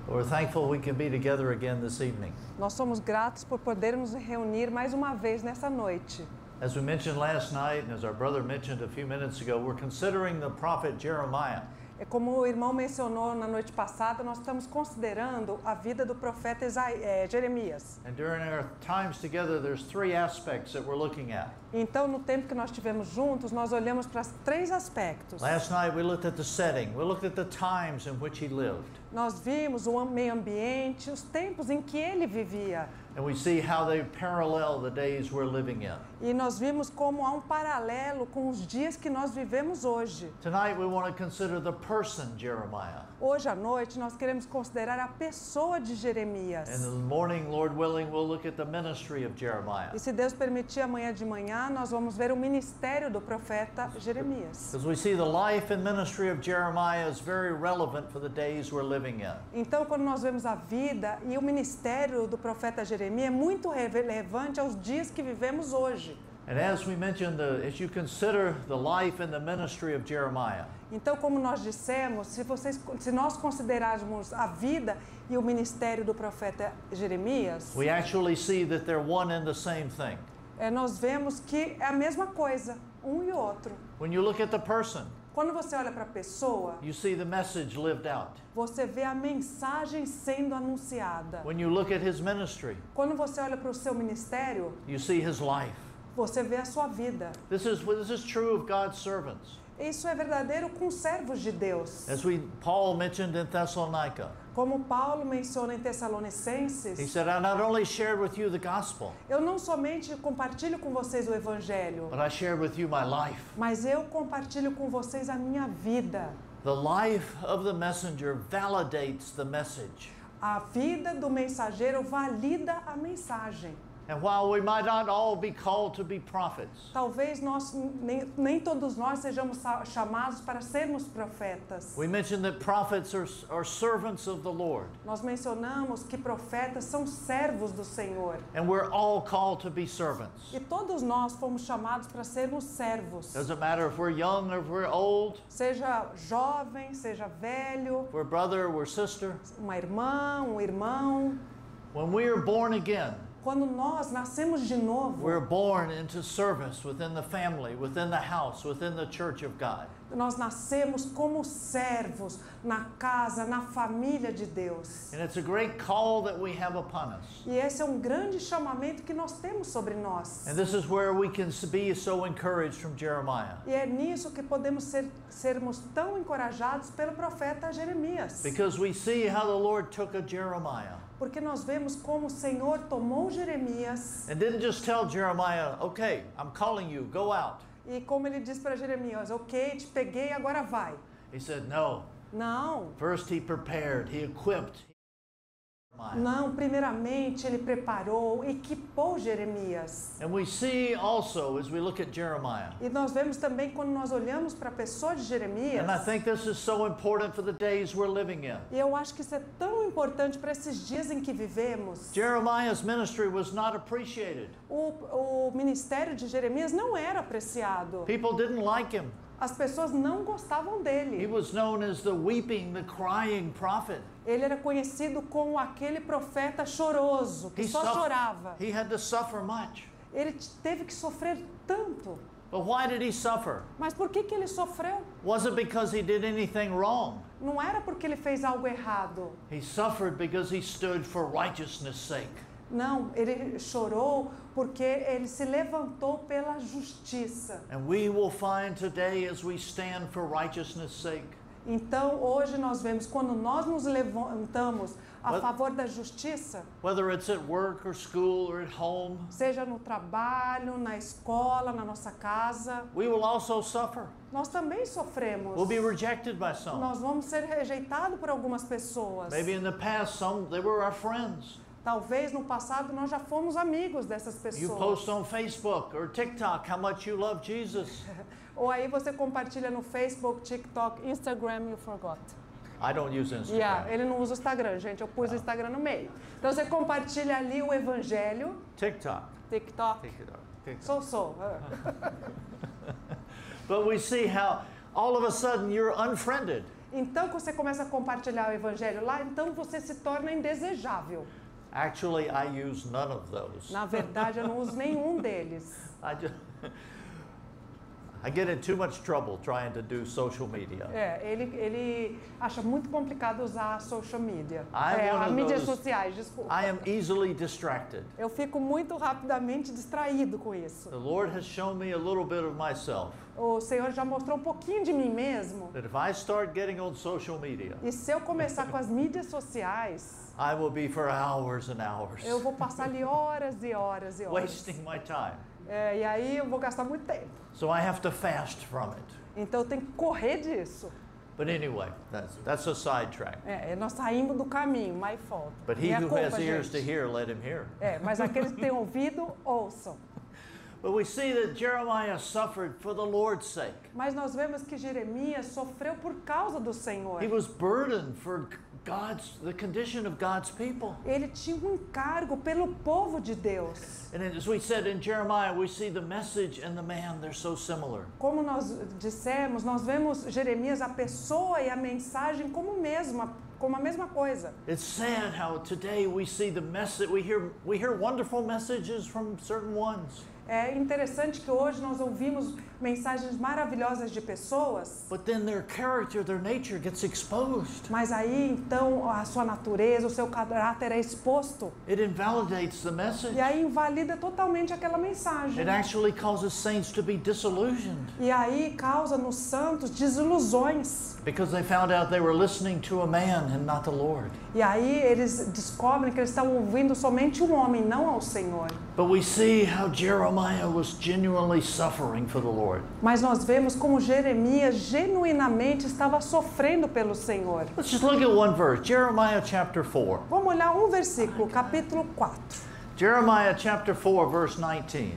We're thankful we can be together again this evening. Nós somos gratos por podermos nos reunir mais uma vez nessa noite. As we mentioned last night, and as our brother mentioned a few minutes ago, we're considering the prophet Jeremiah. É como o irmão mencionou na noite passada, nós estamos considerando a vida do profeta Jeremias. And during our times together, there's three aspects that we're looking at. Então, no tempo que nós tivemos juntos, nós olhamos para três aspectos. Last night we looked at the setting. We looked at the times in which he lived. Nós vimos o meio ambiente, os tempos em que ele vivia. And we see how they parallel the days we're living in. E nós vimos como há um paralelo com os dias que nós vivemos hoje. Tonight we want to consider the person Jeremiah. Hoje à noite nós queremos considerar a pessoa de Jeremias. And in the morning, Lord willing, we'll look at the ministry of Jeremiah. E se Deus permitir, amanhã de manhã nós vamos ver o ministério do profeta Jeremias. Because we see the life and ministry of Jeremiah is very relevant for the days we're living in. Então, quando nós vemos a vida e o ministério do profeta Jeremias, é muito relevante aos dias que vivemos hoje. And as we mentioned, as you consider the life and the ministry of Jeremiah, então, como nós dissemos, se nós considerarmos a vida e o ministério do profeta Jeremias, we actually see that they're one and the same thing. Nós vemos que é a mesma coisa, um e outro. When you look at the person, quando você olha para a pessoa, you see the message lived out. Você vê a mensagem sendo anunciada. When you look at his ministry, quando você olha para o seu ministério, you see his life. Você vê a sua vida. This is true of God's servants. Isso é verdadeiro com servos de Deus. As Paul mentioned in Thessalonica. Como Paulo menciona em Tessalonicenses. He said, I not only shared with you the gospel. Eu não somente compartilho com vocês o evangelho. But I shared with you my life. Mas eu compartilho com vocês a minha vida. The life of the messenger validates the message. A vida do mensageiro valida a mensagem. And while we might not all be called to be prophets, talvez nem todos nós sejamos chamados para sermos profetas. We mentioned that prophets are servants of the Lord. Nós mencionamos que profetas são servos do Senhor. And we're all called to be servants. E todos nós fomos chamados para sermos servos. Doesn't matter if we're young or if we're old. Seja jovem, seja velho. We're brother, we're sister. Uma irmã, um irmão. When we are born again, quando nós nascemos de novo, we're born into service within the family, within the house, within the church of God. Nós nascemos como servos na casa, na família de Deus. And it's a great call that we have upon us. E esse é um grande chamamento que nós temos sobre nós. And this is where we can be so encouraged from Jeremiah. E é nisso que podemos sermos tão encorajados pelo profeta Jeremias. Because we see how the Lord took a Jeremiah. Porque nós vemos como o Senhor tomou Jeremias. And didn't just tell Jeremiah, okay, I'm calling you, go out. E como ele disse para Jeremias, ok, te peguei, agora vai. He said, no. Não. First he prepared, he equipped. Não, primeiramente ele preparou, equipou Jeremias. And we see also as we look at Jeremiah. E nós vemos também quando nós olhamos para a pessoa de Jeremias. And I think this is so important for the days we're living in. E eu acho que isso é tão importante para esses dias em que vivemos. Jeremiah's ministry was not appreciated. O ministério de Jeremias não era apreciado. People didn't like him. As pessoas não gostavam dele. He was known as the weeping, the crying prophet. Ele era conhecido como aquele profeta choroso, que só chorava. He had to suffer much. Ele teve que sofrer tanto. But why did he suffer? Mas por que ele sofreu? Was it because he did anything wrong? Não era porque ele fez algo errado. He suffered because he stood for righteousness' sake. Não, ele chorou porque ele se levantou pela justiça. And we will find today as we stand for righteousness' sake. Então, hoje nós vemos quando nós nos levantamos a favor da justiça, whether it's at work or school or at home, seja no trabalho, na escola, na nossa casa, we will also suffer. Nós também sofremos. We'll be rejected by some. Nós vamos ser rejeitados por algumas pessoas. Maybe in the past they were our friends. Talvez no passado nós já fomos amigos dessas pessoas. You post on Facebook or TikTok how much you love Jesus. Ou aí você compartilha no Facebook, TikTok, Instagram, you forgot. I don't use Instagram. Ele não usa o Instagram, gente. Eu pus o Instagram no meio. Então você compartilha ali o evangelho. TikTok. So. But we see how all of a sudden you're unfriended. Então, quando você começa a compartilhar o evangelho lá, então você se torna indesejável. Actually, I use none of those. Na verdade, eu não uso nenhum deles. I get in too much trouble trying to do social media. Ele acha muito complicado usar a social media. I'm one As of mídias those- sociais, desculpa. I am easily distracted. Eu fico muito rapidamente distraído com isso. The Lord has shown me a little bit of myself. O Senhor já mostrou um pouquinho de mim mesmo. That if I start getting on social media, E se eu começar com as mídias sociais, I will be for hours and hours, eu vou passar ali horas e horas e horas. wasting my time. E aí eu vou gastar muito tempo. So I have to fast from it. Então eu tenho que correr disso. But anyway, that's a sidetrack. Nós saímos do caminho, my fault. But he Minha who culpa, has ears to gente. hear, let him hear. Mas aqueles que têm ouvido, ouçam. But we see that Jeremiah suffered for the Lord's sake. Mas nós vemos que Jeremias sofreu por causa do Senhor. He was burdened for the condition of God's people. Ele tinha um encargo pelo povo de Deus. And as we said in Jeremiah, we see the message and the man, they're so similar. Como nós dissemos, nós vemos Jeremias, a pessoa e a mensagem como a mesma coisa. It's sad how today we see the message, we hear wonderful messages from certain ones. É interessante que hoje nós ouvimos mensagens maravilhosas de pessoas, But then their character, their nature gets exposed. mas aí então a sua natureza, o seu caráter é exposto. It invalidates the message. E aí invalida totalmente aquela mensagem. It actually causes saints to be disillusioned E aí causa nos santos desilusões. because they found out they were listening to a man and not the Lord. E aí eles descobrem que eles estão ouvindo somente um homem, não ao Senhor. But we see how Jeremiah was genuinely suffering for the Lord. Mas nós vemos como Jeremias genuinamente estava sofrendo pelo Senhor. Let's just look at one verse, Jeremiah chapter 4. Vamos olhar um versículo, capítulo 4. Jeremiah chapter 4, verse 19.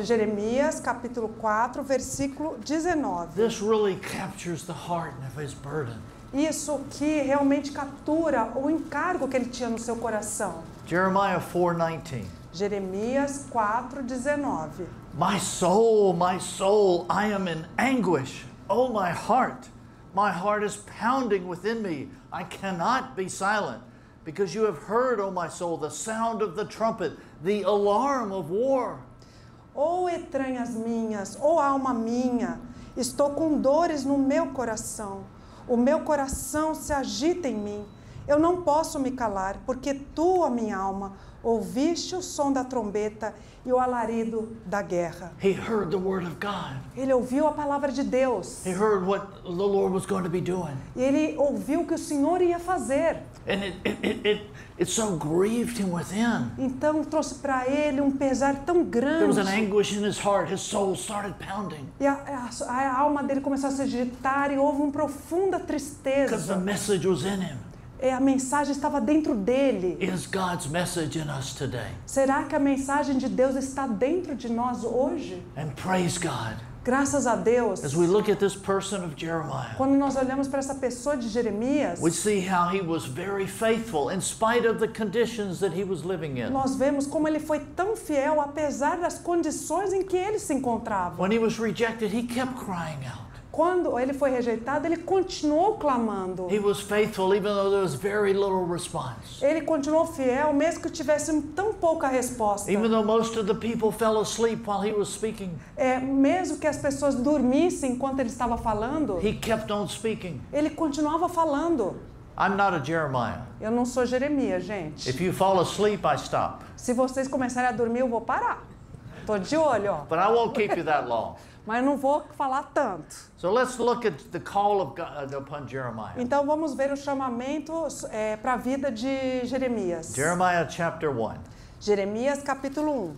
Jeremias, capítulo 4, versículo 19. This really captures the heart of his burden. Isso que realmente captura o encargo que ele tinha no seu coração. Jeremiah 4:19. Jeremias 4, 19. My soul, I am in anguish. Oh, my heart is pounding within me. I cannot be silent, because you have heard, O my soul, the sound of the trumpet, the alarm of war. Ó entranhas minhas, ó alma minha, estou com dores no meu coração. O meu coração se agita em mim. Eu não posso me calar, porque tu, a minha alma, ouviste o som da trombeta e o alarido da guerra. He heard the word of God. Ele ouviu a palavra de Deus. He heard what the Lord was going to be doing. E ele ouviu o que o Senhor ia fazer. And it so grieved him within. Então trouxe para ele um pesar tão There was an grande. anguish in his heart. His soul started pounding E a alma dele começou a se agitar e houve uma profunda because the tristeza. message was in him. E a mensagem estava dentro dele. Is God's message in us today? Será que a mensagem de Deus está dentro de nós hoje? And praise God. Graças a Deus. As we look at this person of Jeremiah, Quando nós olhamos para essa pessoa de Jeremias, we see how he was very faithful in spite of the conditions that he was living in. nós vemos como ele foi tão fiel apesar das condições em que ele se encontrava. When he was rejected, he kept crying out. Quando ele foi rejeitado, ele continuou clamando. He was faithful even though there was very little response. Ele continuou fiel, mesmo que tivesse tão pouca resposta. Even though most of the people fell asleep while he was speaking, Mesmo que as pessoas dormissem enquanto ele estava falando, he kept on speaking. ele continuava falando. I'm not a Jeremiah. Eu não sou Jeremias, gente. If you fall asleep, I stop. Se vocês começarem a dormir, eu vou parar. Tô de olho, ó. But I won't keep you that long. Mas não vou falar tanto. So let's look at the call of God upon Jeremiah. Então vamos ver o chamamento para a vida de Jeremias. Jeremiah chapter 1. Jeremias capítulo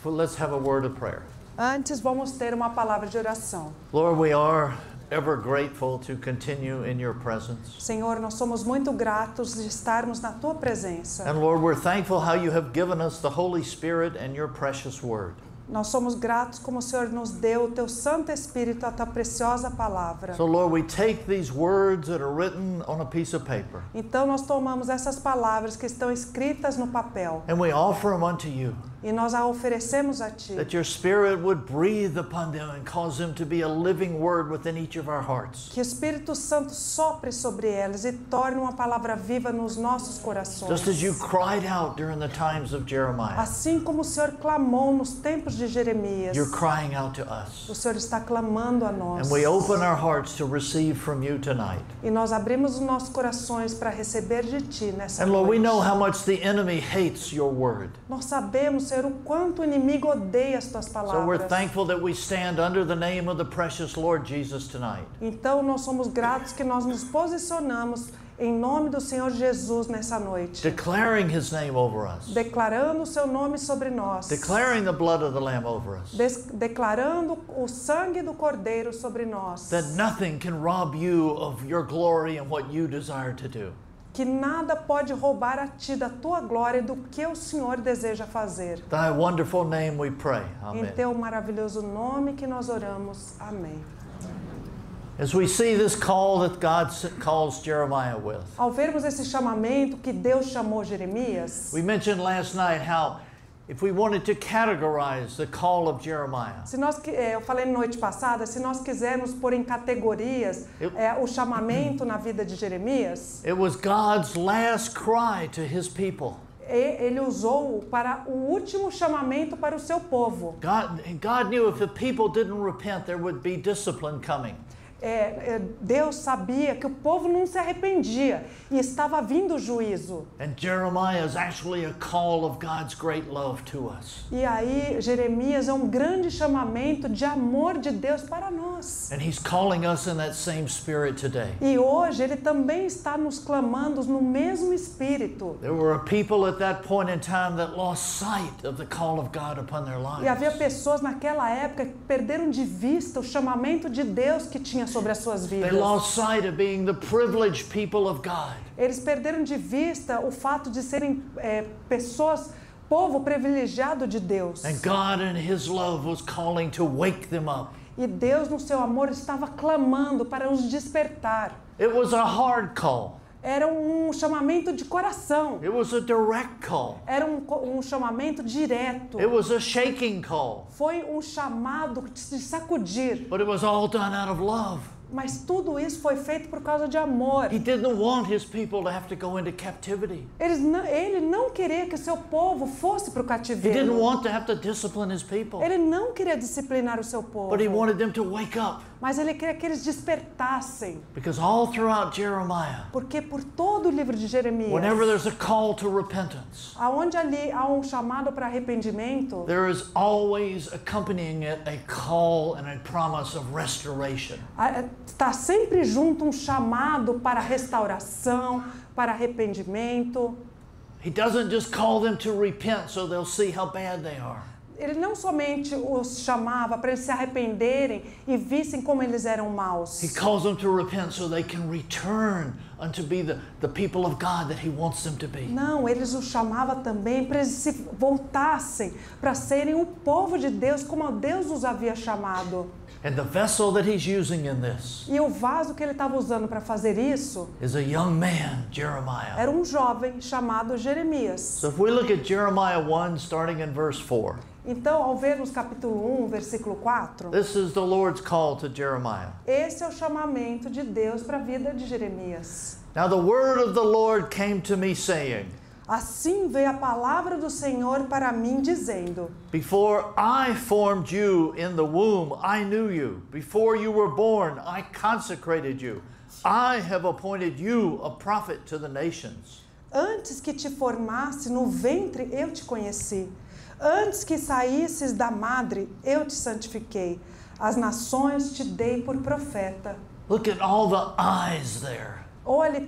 1. Let's have a word of prayer. Antes vamos ter uma palavra de oração. Lord, we are ever grateful to continue in your presence. Senhor, nós somos muito gratos de estarmos na tua presença. And Lord, we're thankful how you have given us the Holy Spirit and your precious word. Nós somos gratos como o Senhor nos deu o teu Santo Espírito, a tua preciosa palavra. So Lord, we take these words that are written on a piece of paper Então nós tomamos essas palavras que estão escritas no papel and we offer them unto you. E nós a oferecemos a Ti. That your Spirit would breathe upon them and cause them to be a living word within each of our hearts. Que o Espírito Santo sopre sobre elas e torne uma palavra viva nos nossos corações. Just as you cried out during the times of Jeremiah, Assim como o Senhor clamou nos tempos de Jeremias, you're crying out to us. o Senhor está clamando a nós. And we open our hearts to receive from you tonight. E nós abrimos os nossos corações para receber de Ti nessa And Lord, we noite. know how much the enemy hates your word. Nós sabemos, Senhor, o quanto o inimigo odeia as Tuas So we're palavras. thankful that we stand under the name of the precious Lord Jesus tonight. Então nós somos gratos que nós nos posicionamos em nome do Senhor Jesus nessa noite, Declaring his name over us. declarando o Seu nome sobre nós, Declaring the blood of the Lamb over us. declarando o sangue do Cordeiro sobre nós, That nothing can rob you of your glory and what you desire to do. que nada pode roubar a Ti da Tua glória e do que o Senhor deseja fazer. Thy wonderful name we pray. Em Amen. Teu maravilhoso nome que nós oramos. Amém. As we see this call that God calls Jeremiah with, Ao vermos esse chamamento que Deus chamou Jeremias, we mentioned last night how if we wanted to categorize the call of Jeremiah, se nós, eu falei na noite passada, se nós quisermos pôr em categorias o chamamento na vida de Jeremias, it was God's last cry to his people. ele usou para o último chamamento para o seu povo. God knew if the people didn't repent, there would be discipline coming. Deus sabia que o povo não se arrependia e estava vindo o juízo. And Jeremiah is actually a call of God's great love to us. E aí Jeremias é um grande chamamento de amor de Deus para nós. And he's calling us in that same spirit today. E hoje ele também está nos clamando no mesmo espírito. There were people at that point in time that lost sight of the call of God upon their E havia lives. pessoas naquela época que perderam de vista o chamamento de Deus que tinha sobre as suas They vidas. lost sight of being the privileged people of God. Eles perderam de vista o fato de serem pessoas, povo privilegiado de Deus. And God in his love was calling to wake them up. E Deus, no seu amor, estava clamando para os despertar. It was a hard call. Era um chamamento de coração. It was a direct call. Era um chamamento direto. It was a shaking call. Foi um chamado de se sacudir. But it was all done out of love. Mas tudo isso foi feito por causa de amor. He didn't want his people to have to go into captivity. Ele não queria que o seu povo fosse para o He didn't cativeiro. want to have to discipline his people. Ele não queria disciplinar o seu povo. But he wanted them to wake up. Mas ele queria que eles despertassem. Because all throughout Jeremiah, Porque por todo o livro de Jeremias, whenever there's a call to repentance, aonde ali há um chamado para arrependimento, there is always accompanying it a call and a promise of restoration. está sempre junto um chamado para restauração, para arrependimento. He doesn't just call them to repent so they'll see how bad they are. Ele não somente os chamava para eles se arrependerem e vissem como eles eram maus. He calls them to repent so they can return unto be the people of God that he wants them to be. Não, eles os chamava também para eles se voltassem, para serem o povo de Deus como Deus os havia chamado. And the vessel that he's using in this E o vaso que ele estava usando para fazer isso is a young man, Jeremiah. era um jovem chamado Jeremias. So if we look at Jeremiah 1 starting in verse 4, Então, ao vermos capítulo 1, versículo 4, this is the Lord's call to Jeremiah. esse é o chamamento de Deus para a vida de Jeremias. Now the word of the Lord came to me saying, Assim veio a palavra do Senhor para mim, dizendo: Before I formed you in the womb, I knew you. Before you were born, I consecrated you. I have appointed you a prophet to the nations. Antes que te formasse no ventre, eu te conheci. Antes que saísses da madre, eu te santifiquei. As nações te dei por profeta. Look at all the I's there. Olhe,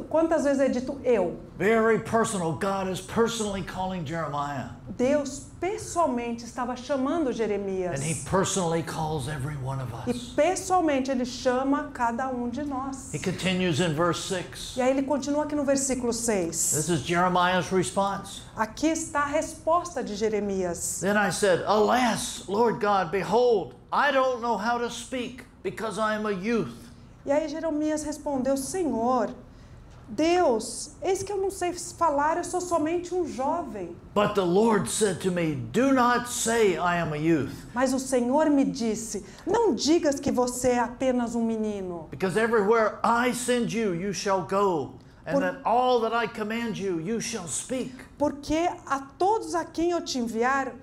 quantas vezes é dito eu. Very personal. God is personally calling Jeremiah. Deus pessoalmente estava chamando Jeremias. And he personally calls every one of E us. pessoalmente ele chama cada um de nós. He continues in verse 6. E aí ele continua aqui no versículo 6. This is Jeremiah's response. Aqui está a resposta de Jeremias. Then I said, Alas, Lord God, behold, I don't know how to speak because I am a youth. E aí Jeremias respondeu: Senhor, Deus, eis que eu não sei falar, eu sou somente um jovem. But the Lord said to me, do not say I am a youth, Mas o Senhor me disse, não digas que você é apenas um menino. because everywhere I send you, you shall go, and that all that I command you, you shall speak. Porque a todos a quem eu te enviar,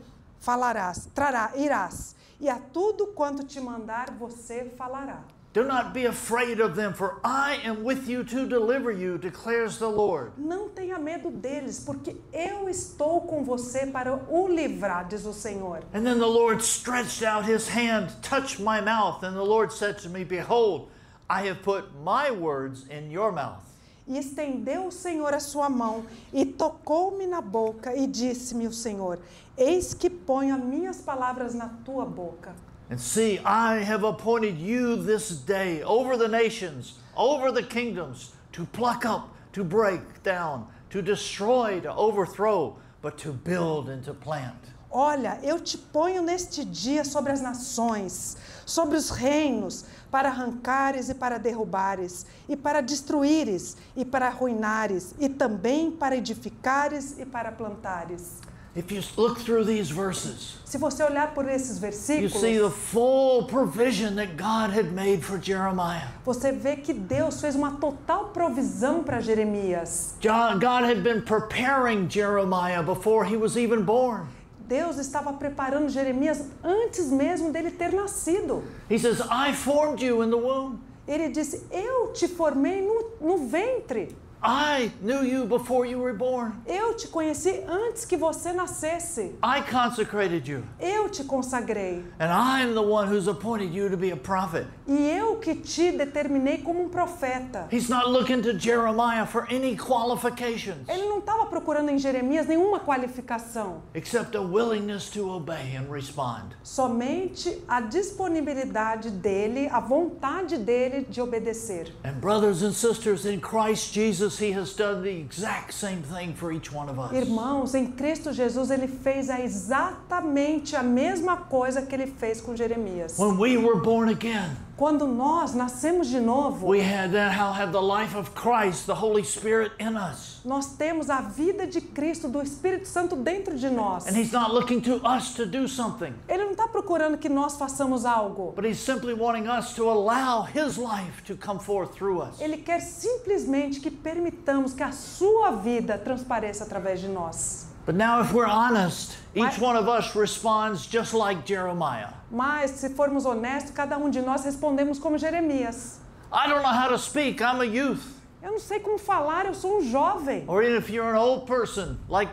irás. E a tudo quanto te mandar, você falará. Do not be afraid of them, for I am with you to deliver you, declares the Lord. Não tenha medo deles, porque eu estou com você para o livrar, diz o Senhor. And then the Lord stretched out his hand, touched my mouth, and the Lord said to me, behold, I have put my words in your mouth. E estendeu o Senhor a sua mão e tocou-me na boca e disse-me o Senhor, eis que ponho as minhas palavras na tua boca. And see, I have appointed you this day over the nations, over the kingdoms, to pluck up, to break down, to destroy, to overthrow, but to build and to plant. Olha, eu te ponho neste dia sobre as nações, sobre os reinos, para arrancares e para derrubares, e para destruíres e para arruinares, e também para edificares e para plantares. If you look through these verses, Se você olhar por esses you versículos, see the full provision that God had made for Jeremiah. você vê que Deus fez uma total provisão para Jeremias. God had been preparing Jeremiah before he was even born. Deus estava preparando Jeremias antes mesmo dele ter nascido. He says, I formed you in the womb. Ele disse, eu te formei no ventre. I knew you before you were born. Eu te conheci antes que você nascesse. I consecrated you. Eu te consagrei. And I'm the one who's appointed you to be a prophet. E eu que te determinei como um profeta. He's not looking to Jeremiah for any qualifications Ele não estava procurando em Jeremias nenhuma qualificação. except a willingness to obey and respond. Somente a disponibilidade dele, a vontade dele de obedecer. And brothers and sisters, in Christ Jesus, he has done the exact same thing for each one of us. Irmãos, em Cristo Jesus, ele fez exatamente a mesma coisa que ele fez com Jeremias. When we were born again, Quando nós nascemos de novo, we had the life of Christ, the Holy Spirit in us. nós temos a vida de Cristo, do Espírito Santo dentro de nós. And he's not looking to us to do something, Ele não está procurando que nós façamos algo. but he's simply wanting us to allow his life to come forth through us. Ele quer simplesmente que permitamos que a sua vida transpareça através de nós. But now if we're honest, each Mas- one of us responds just like Jeremiah. Mas, se formos honestos, cada um de nós respondemos como Jeremias. I don't know how to speak, I'm a youth. Eu não sei como falar, eu sou um jovem. Or even if you're an old person, like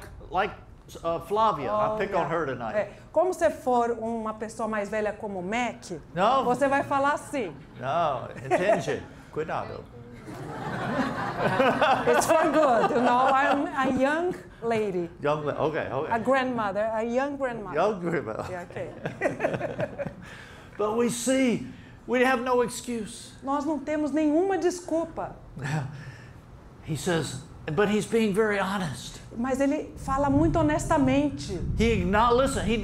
Flavia, I'll pick on Olha, her tonight. como você for uma pessoa mais velha como o Mac, Não. você vai falar assim. No, entende? Cuidado. It's for good, you know, I'm a young lady. Okay. A grandmother, a young grandmother. Young people. Yeah, okay. But we see, we have no excuse. Nós não temos nenhuma desculpa. He says, but he's being very honest. Mas ele fala muito honestamente. He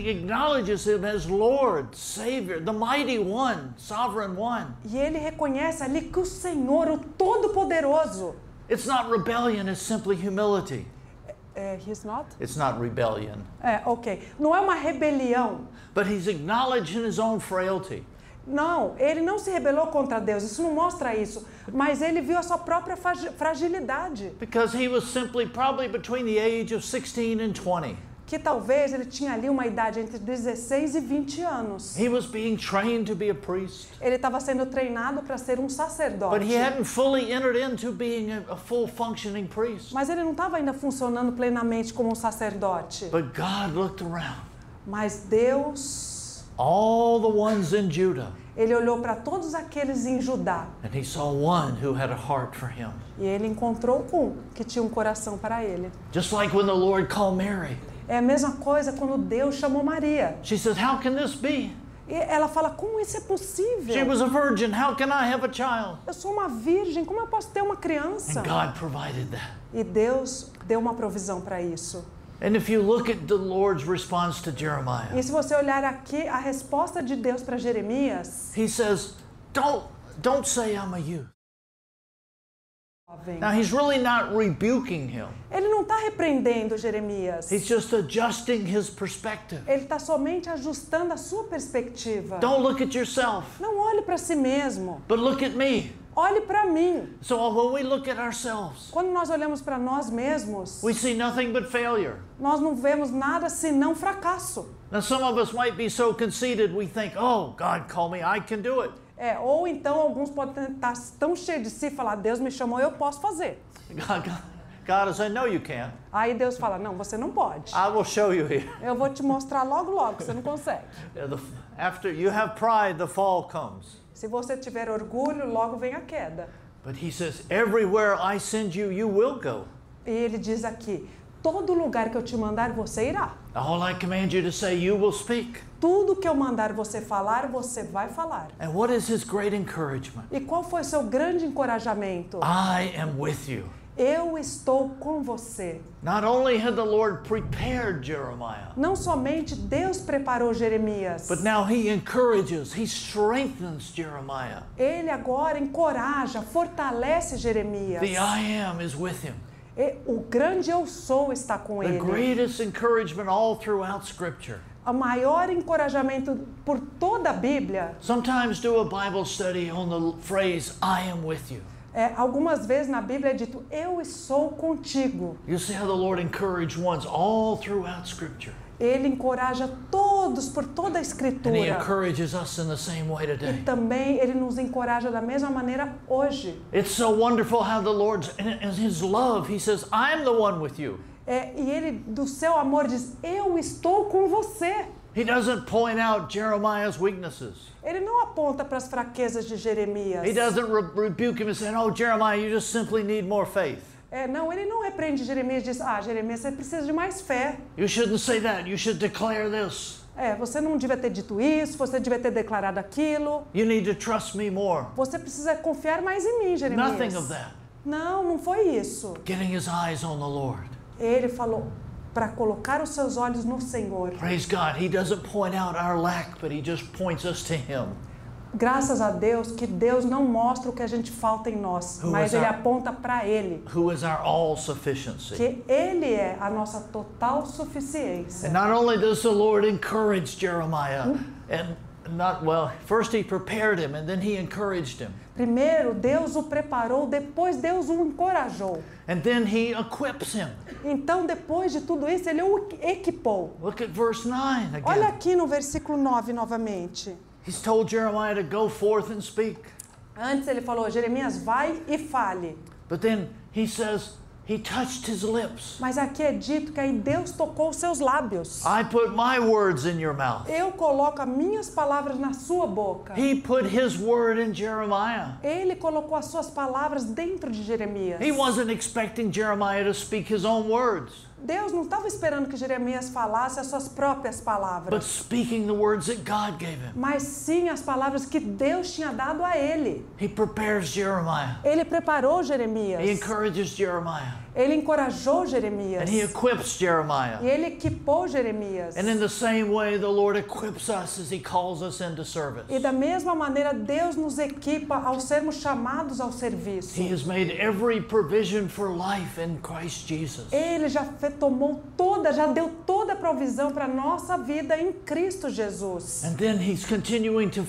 acknowledges him as Lord, Savior, the mighty one, sovereign one. E ele reconhece ali que o Senhor, o Todo-Poderoso, It's not rebellion, it's simply humility. he's not? It's not rebellion. Ok. Não é uma rebelião. But he's acknowledging his own frailty. Não, ele não se rebelou contra Deus, isso não mostra isso. Mas ele viu a sua própria fragilidade. Because he was simply probably between the age of 16 and 20. Que talvez ele tinha ali uma idade entre 16 e 20 anos. He was being trained to be a priest. Ele estava sendo treinado para ser um sacerdote. But he hadn't fully entered into being a full functioning priest. Mas ele não estava ainda funcionando plenamente como um sacerdote. But God looked around. Mas Deus, All the ones in Judah. ele olhou para todos aqueles em Judá. And he saw one who had a heart for him. E ele encontrou um que tinha um coração para ele. Just like when the Lord called Mary. É a mesma coisa quando Deus chamou Maria. She says, how can this be? E ela fala, como isso é She possível? was a virgin. How can I have a child? Eu sou uma virgem, como eu posso ter uma criança? And God provided that. E Deus deu uma provisão para isso. And if you look at the Lord's response to Jeremiah, E se você olhar aqui a resposta de Deus para Jeremias, he says, don't say I'm a youth. Now he's really not rebuking him. Ele não está repreendendo Jeremias. He's just adjusting his perspective. Ele está somente ajustando a sua perspectiva. Don't look at yourself, Não olhe para si mesmo. but look at me. Olhe para mim. So when we look at ourselves, Quando nós olhamos para nós mesmos, we see nothing but failure. nós não vemos nada senão fracasso. Now some of us might be so conceited we think, oh, God called me, I can do it. Ou então alguns podem estar tão cheios de si e falar, Deus me chamou, eu posso fazer. God will say, no, you can't. Aí Deus fala, não, você não pode. I will show you here. Eu vou te mostrar logo, logo, você não consegue. After you have pride, the fall comes. Se você tiver orgulho, logo vem a queda. But he says, everywhere I send you, you will go. E ele diz aqui, todo lugar que eu te mandar, você irá. All I command you to say, you will speak. Tudo que eu mandar você falar, você vai falar. And what is his great encouragement? E qual foi seu grande encorajamento? I am with you. Eu estou com você. Not only had the Lord prepared Jeremiah, Não somente Deus preparou Jeremias, but now he encourages, he strengthens Jeremiah. ele agora encoraja, fortalece Jeremias. The I am is with him. E o grande eu sou está com The ele. greatest encouragement all throughout Scripture. O maior encorajamento por toda a Bíblia. Sometimes do a Bible study on the phrase, I am with you. Algumas vezes na Bíblia é dito, eu estou contigo. You see how the Lord encouraged ones all throughout Scripture. Ele encoraja todos por toda a And he Escritura. encourages us in the same way E today. também ele nos encoraja da mesma maneira hoje. It's so wonderful how the Lord's, in his love, he says, I'm the one with you. E ele, do seu amor, diz, eu estou com você. He doesn't point out Jeremiah's weaknesses. Ele não aponta para as fraquezas de Jeremias. He doesn't rebuke him and say, oh, Jeremiah, you just simply need more faith. Não, ele não repreende Jeremias e diz, Jeremias, você precisa de mais fé. You shouldn't say that. You should declare this. Você não devia ter dito isso, você devia ter declarado aquilo. You need to trust me more. Você precisa confiar mais em mim, Jeremias. Nothing of that. Não foi isso. Getting his eyes on the Lord. Ele falou para colocar os seus olhos no Senhor. Praise God. He doesn't point out our lack, but he just points us to him. Graças a Deus que Deus não mostra o que a gente falta em nós, mas Ele aponta para Ele. Who is our all sufficiency. Que Ele é a nossa total suficiência. And not only does the Lord encourage Jeremiah, first he prepared him and then he encouraged him. Primeiro, Deus o preparou, depois Deus o encorajou. And then he equips him. Então, depois de tudo isso, Ele o equipou. Look at verse 9 again. Olha aqui no versículo 9 novamente. He's told Jeremiah to go forth and speak. Antes ele falou, Jeremias, vai e fale. But then he says, he touched his lips. Mas aqui é dito que aí Deus tocou os seus lábios. I put my words in your mouth. Eu coloco as minhas palavras na sua boca. He put his word in Jeremiah. Ele colocou as suas palavras dentro de Jeremias. He wasn't expecting Jeremiah to speak his own words, Deus não estava esperando que Jeremias falasse as suas próprias but palavras, speaking the words that God gave him. mas sim as palavras que Deus tinha dado a ele. He prepares Jeremiah. Ele preparou He Jeremias. encourages Jeremiah. Ele encorajou Jeremias. And he equips Jeremiah. E ele equipou Jeremias. And in the same way, the Lord equips us as he calls us into service. E da mesma maneira, Deus nos equipa ao sermos chamados ao serviço. He has made every provision for life in Christ Jesus. Ele já deu toda a provisão para a nossa vida em Cristo Jesus. And then he's continuing to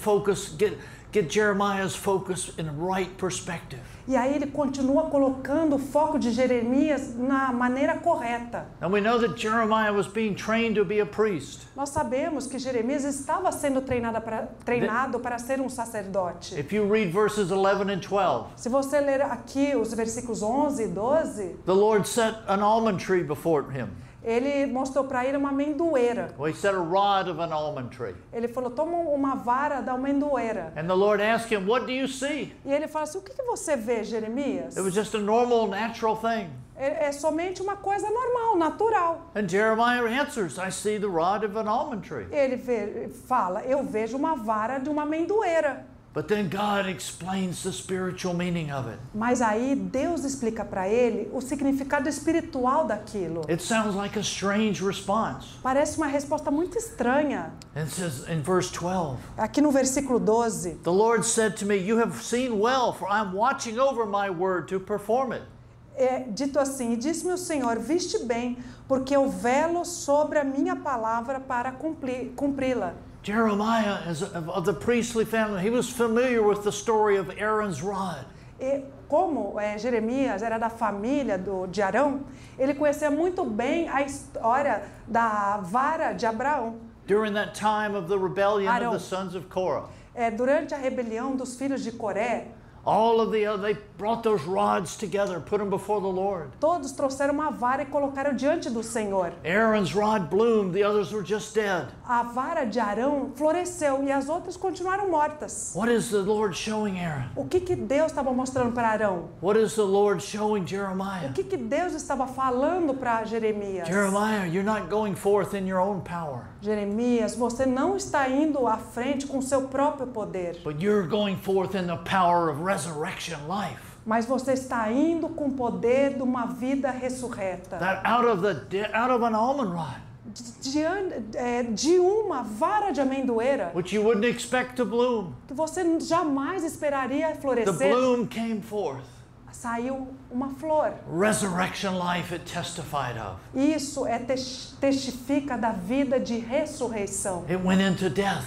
get Jeremiah's focus in right perspective. E aí ele continua colocando o foco de Jeremias na maneira correta. And we know that Jeremiah was being trained to be a priest. Nós sabemos que Jeremias estava sendo treinado para ser um sacerdote. If you read verses 11 and 12, Se você ler aqui os versículos 11 e 12, the Lord set an almond tree before him. ele mostrou para ele uma amendoeira. Well, he set a rod of an almond tree. Ele falou, toma uma vara da amendoeira. And the Lord asked him, what do you see? E ele fala assim, o que você vê, Jeremias? It was just a normal, natural thing. É somente uma coisa normal, natural. And Jeremiah answers, I see the rod of an almond tree. Ele fala, eu vejo uma vara de uma amendoeira. But then God explains the spiritual meaning of it. Mas aí Deus explica para ele o significado espiritual daquilo. It sounds like a strange response. Parece uma resposta muito estranha. And it says in verse 12, Aqui no versículo 12, the Lord said to me, you have seen well, for I'm watching over my word to perform it. é dito assim: e disse-me o Senhor, viste bem, porque eu velo sobre a minha palavra para cumpri-la. Jeremiah is of the priestly family. He was familiar with the story of Aaron's rod. E como Jeremias era da família de Arão, ele conhecia muito bem a história da vara de Abraão. During that time of the rebellion Arão. of the sons of Korah, Durante a rebelião dos filhos de Coré, they brought those rods together, put them before the Lord. todos trouxeram uma vara e colocaram diante do Senhor. Aaron's rod bloomed, the others were just dead. A vara de Arão floresceu e as outras continuaram mortas. What is the Lord showing Aaron? O que Deus estava mostrando para Arão? What is the Lord showing O Jeremiah? que Deus estava falando para Jeremias? Jeremiah, you're not going forth in your own power, Jeremias, você não está indo à frente com seu próprio poder, but you're going forth in the power of resurrection life. mas você está indo com o poder de uma vida ressurreta. That out of an almond rod, De uma vara de amendoeira which you wouldn't expect to bloom, que você jamais esperaria the florescer, bloom came forth. saiu uma flor. Resurrection life it testified of. Isso testifica da vida de ressurreição, It went into death.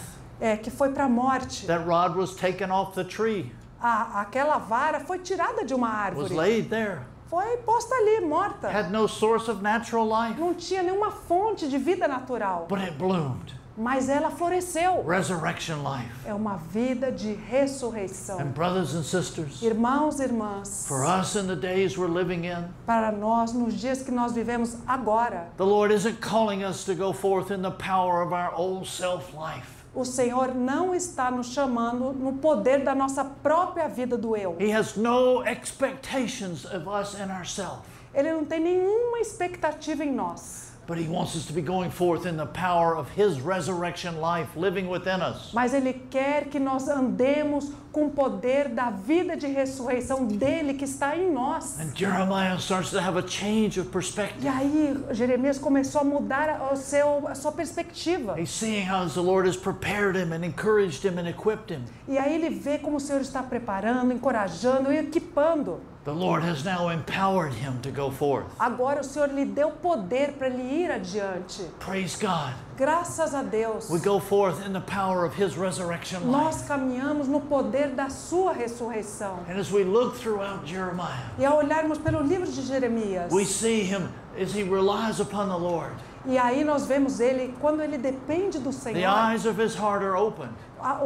que foi para a morte. That rod was taken off the tree, Aquela vara foi tirada de uma was árvore, laid there, foi posta ali, morta. had no source of natural life, Não tinha nenhuma fonte de vida natural, but it bloomed. mas ela floresceu. Resurrection life. É uma vida de ressurreição. And brothers and sisters, Irmãos e irmãs, for us in the days we're living in, para nós, nos dias que nós vivemos agora, the Lord isn't calling us to go forth in the power of our old self-life. o Senhor não está nos chamando no poder da nossa própria vida do eu. He has no expectations of us in ourselves, Ele não tem nenhuma expectativa em nós, but He wants us to be going forth in the power of His resurrection life living within us. mas Ele quer que nós andemos com o poder da vida de ressurreição dele que está em nós. And Jeremiah starts to have a change of E perspective. aí Jeremias começou a mudar a sua perspectiva. He's seeing how the Lord has prepared him and encouraged him and equipped him. E aí ele vê como o Senhor está preparando, encorajando e equipando. The Lord has now empowered him to go forth. Agora o Senhor lhe deu poder para ele ir adiante. Praise God. Graças a Deus. We go forth in the power of His resurrection Nós life. caminhamos no poder da sua ressurreição. And as we look throughout Jeremiah, E ao olharmos pelo livro de Jeremias, we see him as he relies upon the Lord. e aí nós vemos ele, quando ele depende do The Senhor, eyes of his heart are opened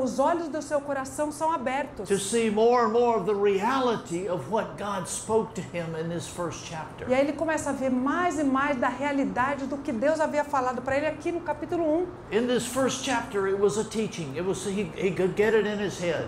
os olhos do seu coração são abertos to see more and more of the reality of what God spoke to him in this first chapter. e aí ele começa a ver mais e mais da realidade do que Deus havia falado para ele aqui no capítulo 1. In this first chapter, it was a teaching. It was he could get it in his head.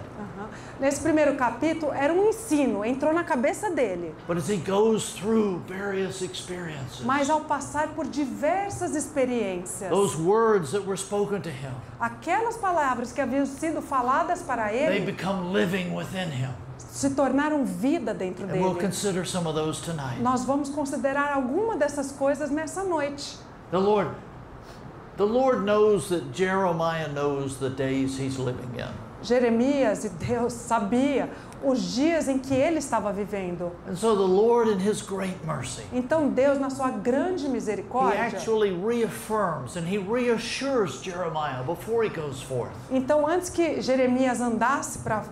Nesse primeiro capítulo era um ensino, entrou na cabeça dele. But as he goes through various experiences, Mas ao passar por diversas experiências, those words that were spoken to him, aquelas palavras que haviam sido faladas para they ele become living within him. se tornaram vida dentro And we'll dele. consider some of those tonight. Nós vamos considerar alguma dessas coisas nessa noite. The Lord knows that Jeremiah knows the days he's living in. Jeremias e Deus sabia os dias em que ele estava vivendo. And so the Lord in his great mercy, Então Deus, na sua grande he misericórdia, actually reaffirms and he reassures Jeremiah before he goes forth. então antes que Jeremias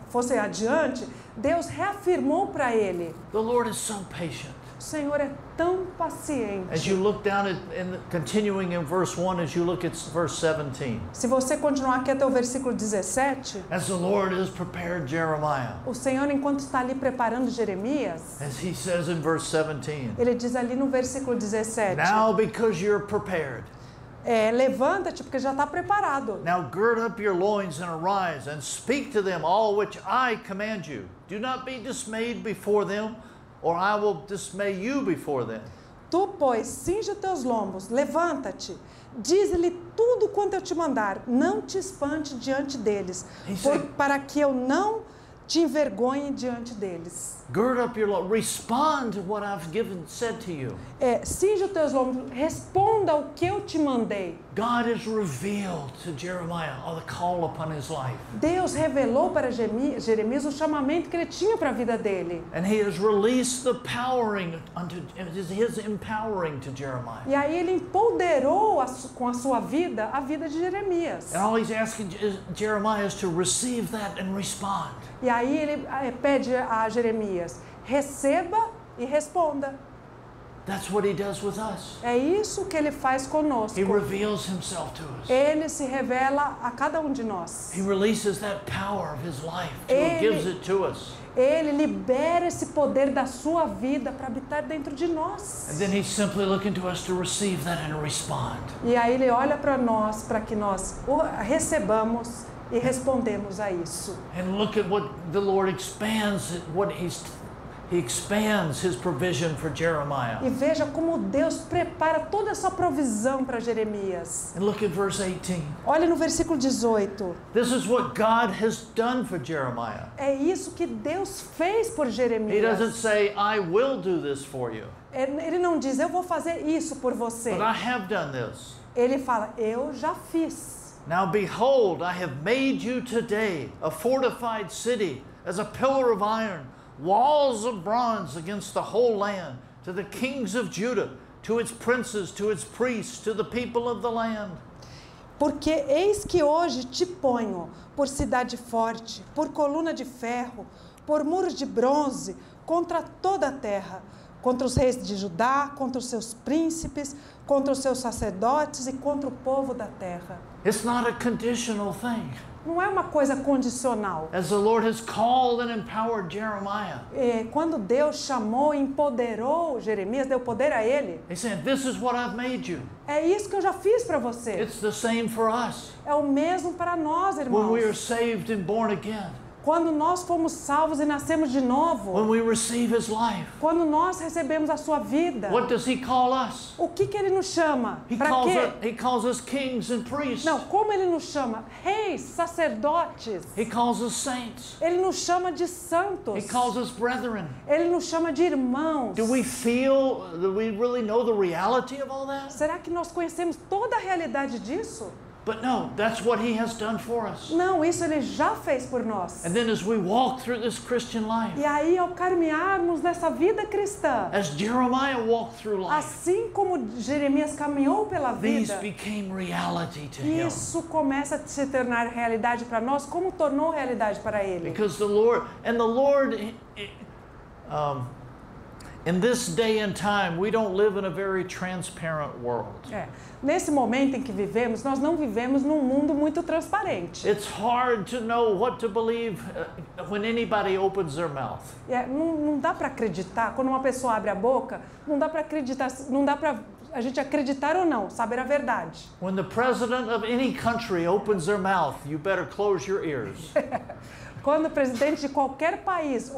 fosse adiante, Deus reafirmou para ele. The Lord is so patient. O Senhor é tão As paciente. you look down continuing in verse 1, as you look at verse 17, Se você continuar aqui até o versículo 17, as the Lord has prepared Jeremiah, o Senhor, enquanto está ali preparando Jeremias, as he says in verse 17, ele diz ali no versículo 17, now because you're prepared, levanta-te porque já está preparado. now gird up your loins and arise and speak to them all which I command you. Do not be dismayed before them, or I will dismay you before them. Tu, pois, cinge os teus lombos, levanta-te, dize-lhe tudo quanto eu te mandar, não te espante diante deles, para que eu não te envergonhe diante deles. Gird up your loins. Respond to what I've said to you. Cinge os teus lombos, responda o que eu te mandei. God has revealed to Jeremiah the call upon his life. Deus revelou para Jeremias o chamamento que ele tinha para a vida dele. And he has released the powering his empowering to Jeremiah. E aí ele empoderou com a sua vida a vida de Jeremias. And all he's asking Jeremiah is to receive that and respond. E aí ele pede a Jeremias, receba e responda. That's what he does with us. É isso que ele faz conosco. He reveals himself to us. Ele se revela a cada um de nós. He releases that power of his life. He gives it to us. Ele libera esse poder da sua vida para habitar dentro de nós. And then he's simply looking to us to receive that and respond. E aí ele olha para nós para que nós o recebamos e respondemos a isso. And look at what the Lord expands, He expands his provision for Jeremiah. E veja como Deus prepara toda essa provisão para Jeremias. And look at verse 18. Olha no versículo 18. This is what God has done for Jeremiah. É isso que Deus fez por Jeremias. He doesn't say, I will do this for you. Ele não diz, eu vou fazer isso por você. But I have done this. Ele fala, eu já fiz. Now behold, I have made you today a fortified city as a pillar of iron, walls of bronze against the whole land, to the kings of Judah, to its princes, to its priests, to the people of the land. Porque eis que hoje te ponho por cidade forte, por coluna de ferro, por muros de bronze, contra toda a terra, contra os reis de Judá, contra os seus príncipes, contra os seus sacerdotes e contra o povo da terra. It's not a conditional thing. Não é uma coisa condicional. As the Lord has called and empowered Jeremiah. Quando Deus chamou e empoderou Jeremias, deu poder a ele. He said, this is what I've made you. É isso que eu já fiz para você. It's the same for us. É o mesmo para nós, irmãos. When we are saved and born again. Quando nós fomos salvos e nascemos de novo. When we receive his life. Quando nós recebemos a sua vida. What does he call us? O que ele nos chama? Para quê? He calls us kings and priests. Não, como ele nos chama? Reis, sacerdotes. He calls us saints. Ele nos chama de santos. He calls us brethren. Ele nos chama de irmãos. Do we really know the reality of all that? Será que nós conhecemos toda a realidade disso? But no, that's what he has done for us. Não, isso ele já fez por nós. And then as we walk through this Christian life, e aí ao caminharmos nessa vida cristã, as Jeremiah walked through life, assim como Jeremias caminhou pela vida, these became reality to him. Isso começa a se tornar realidade para nós, como tornou realidade para ele. Because the Lord, in this day and time, we don't live in a very transparent world. Nesse momento em que vivemos, nós não vivemos num mundo muito transparente. It's hard to know what to believe when anybody opens their mouth. Não dá para acreditar, quando uma pessoa abre a boca, não dá para acreditar, não dá para a gente acreditar ou não, saber a verdade. When the president of any country opens their mouth, you better close your ears. Quando o presidente de qualquer país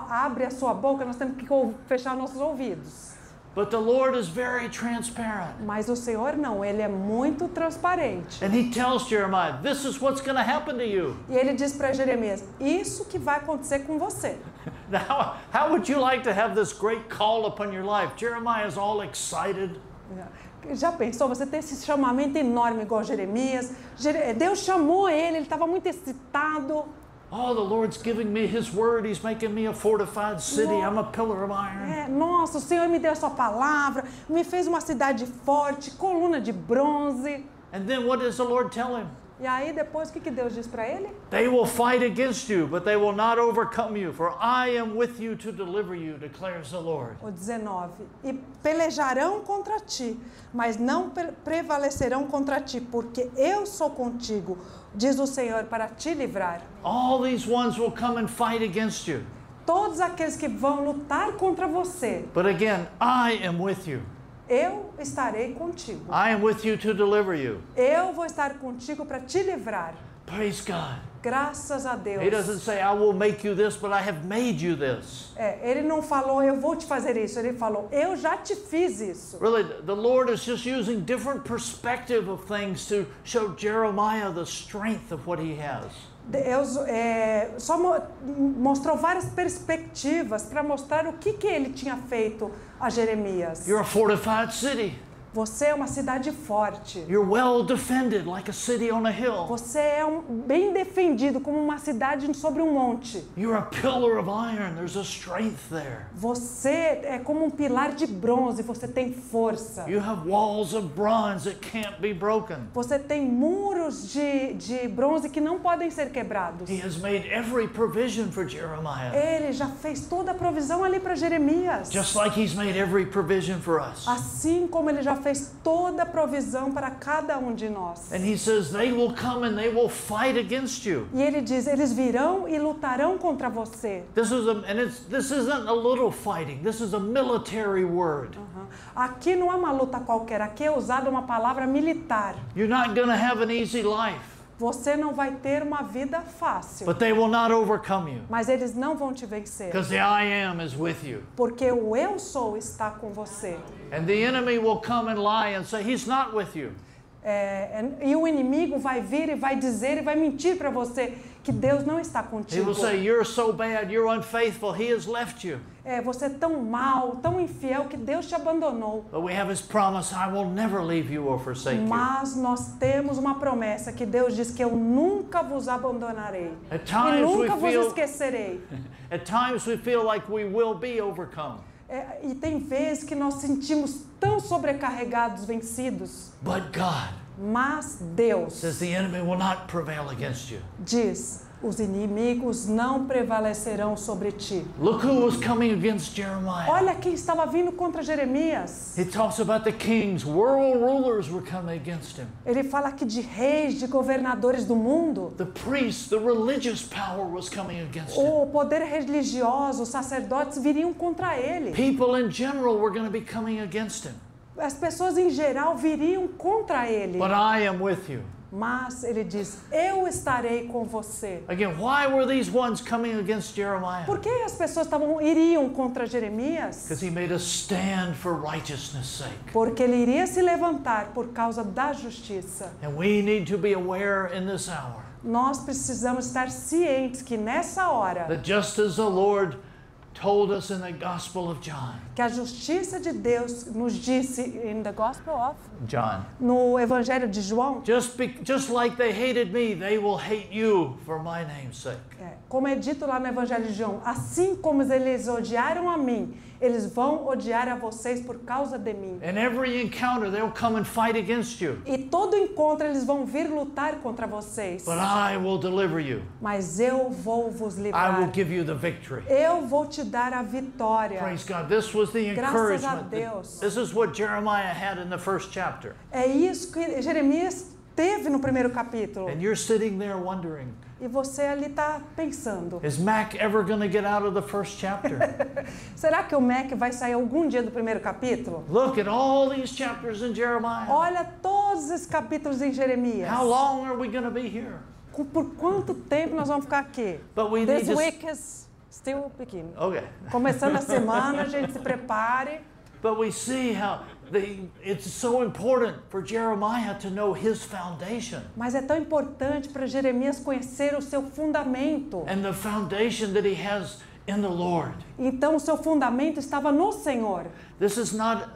abre a sua boca, nós temos que fechar nossos ouvidos. But the Lord is very transparent. Mas o Senhor não, ele é muito transparente. And he tells Jeremiah, this is what's going to happen to you. E ele diz para Jeremias, isso que vai acontecer com você. Now, how would you like to have this great call upon your life? Jeremiah is all excited. Já pensou, você ter esse chamamento enorme igual Jeremias? Deus chamou ele estava muito excitado. Oh, the Lord's giving me His word. He's making me a fortified city. I'm a pillar of iron. Nossa, o Senhor me deu a sua palavra, me fez uma cidade forte, coluna de bronze. And then what does the Lord tell him? E aí depois o que Deus diz para ele? They will fight against you, but they will not overcome you, for I am with you to deliver you, declares the Lord. O 19. E pelejarão contra ti, mas não prevalecerão contra ti, porque eu sou contigo, diz o Senhor, para te livrar. All these ones will come and fight against you. Todos aqueles que vão lutar contra você. But again, I am with you. Eu estarei contigo. I am with you to deliver you. Eu vou estar contigo para te livrar. Praise God. Graças a Deus. He doesn't say, I will make you this, but I have made you this. Ele não falou, eu vou te fazer isso. Ele falou, eu já te fiz isso. Really, the Lord is just using different perspective of things to show Jeremiah the strength of what he has. Deus só mostrou várias perspectivas para mostrar o que ele tinha feito a Jeremias. You're a fortified city. Você é uma cidade forte. You're well defended like a city on a hill. Você é bem defendido como uma cidade sobre um monte. You're a pillar of iron. There's a strength there. Você é como um pilar de bronze, você tem força. You have walls of bronze that can't be broken. Você tem muros de bronze que não podem ser quebrados. He has made every provision for Jeremiah. Ele já fez toda a provisão ali para Jeremias. Just like he's made every provision for us. Assim como ele já fez toda a provisão para cada um de nós. And he says they will come and they will fight against you. E ele diz, eles virão e lutarão contra você. This isn't a little fighting. This is a military word. Aqui não é uma luta qualquer, aqui é usada uma palavra militar. You're not going to have an easy life. Você não vai ter uma vida fácil. But they will not overcome you. Mas eles não vão te vencer. Because the I am is with you. Porque o eu sou está com você. And the enemy will come and lie and say he's not with you. E o inimigo vai vir e vai dizer e vai mentir para você que Deus não está He contigo. will say you're so bad, you're unfaithful, he has left you. Você é tão mal, tão infiel que Deus te abandonou. But we have his promise, I will never leave you or forsake you. Mas nós temos uma promessa que Deus diz que eu nunca vos abandonarei. At E times nunca we vos feel esquecerei. At times we feel like we will be overcome. E tem vezes que nós sentimos tão sobrecarregados, vencidos. But God Mas Deus says the enemy will not prevail against you. diz, os inimigos não prevalecerão sobre ti. Look who was coming against Jeremiah. Olha quem estava vindo contra Jeremias. He talks about the kings, world rulers were coming against him. Ele fala aqui de reis, de governadores do mundo. The priests, the religious power was coming against him. O poder religioso, os sacerdotes viriam contra ele. People in general were going to be coming against him. As pessoas em geral viriam contra ele. But I am with you. Mas ele diz, eu estarei com você. Again, why were these ones coming against Jeremiah? Por que as pessoas iriam contra Jeremias? Because he made a stand for righteousness' sake. Porque ele iria se levantar por causa da justiça. And we need to be aware in this hour Nós precisamos estar cientes que nessa hora, that just as the Lord told us in the Gospel of John, que a justiça de Deus nos disse in the Gospel of, no Evangelho de João, just like they hated me, they will hate you for my name's sake. como é dito lá no Evangelho de João, assim como eles odiaram a mim, eles vão odiar a vocês por causa de mim. In every encounter, they'll come and fight against you. E todo encontro eles vão vir lutar contra vocês. But I will deliver you. Mas eu vou vos I livrar. will give you the victory. Eu vou te dar a vitória. Praise God. This was the Graças a encouragement. Deus. This is what Jeremiah had in the first chapter. É isso que Jeremias teve no primeiro capítulo. And you're sitting there wondering, E você ali está pensando, is Mac ever going to get out of the first chapter? será que o Mac vai sair algum dia do primeiro capítulo? Look at all these chapters in Jeremiah. Olha todos esses capítulos em Jeremias. How long are we going to be here? Por quanto tempo nós vamos ficar aqui? But we need This to... week is still beginning. Okay. Começando a semana, a gente se prepare. But we see how it's so important for Jeremiah to know his foundation. Mas é tão importante para Jeremias conhecer o seu fundamento. And the foundation that he has in the Lord. Então o seu fundamento estava no Senhor. This is not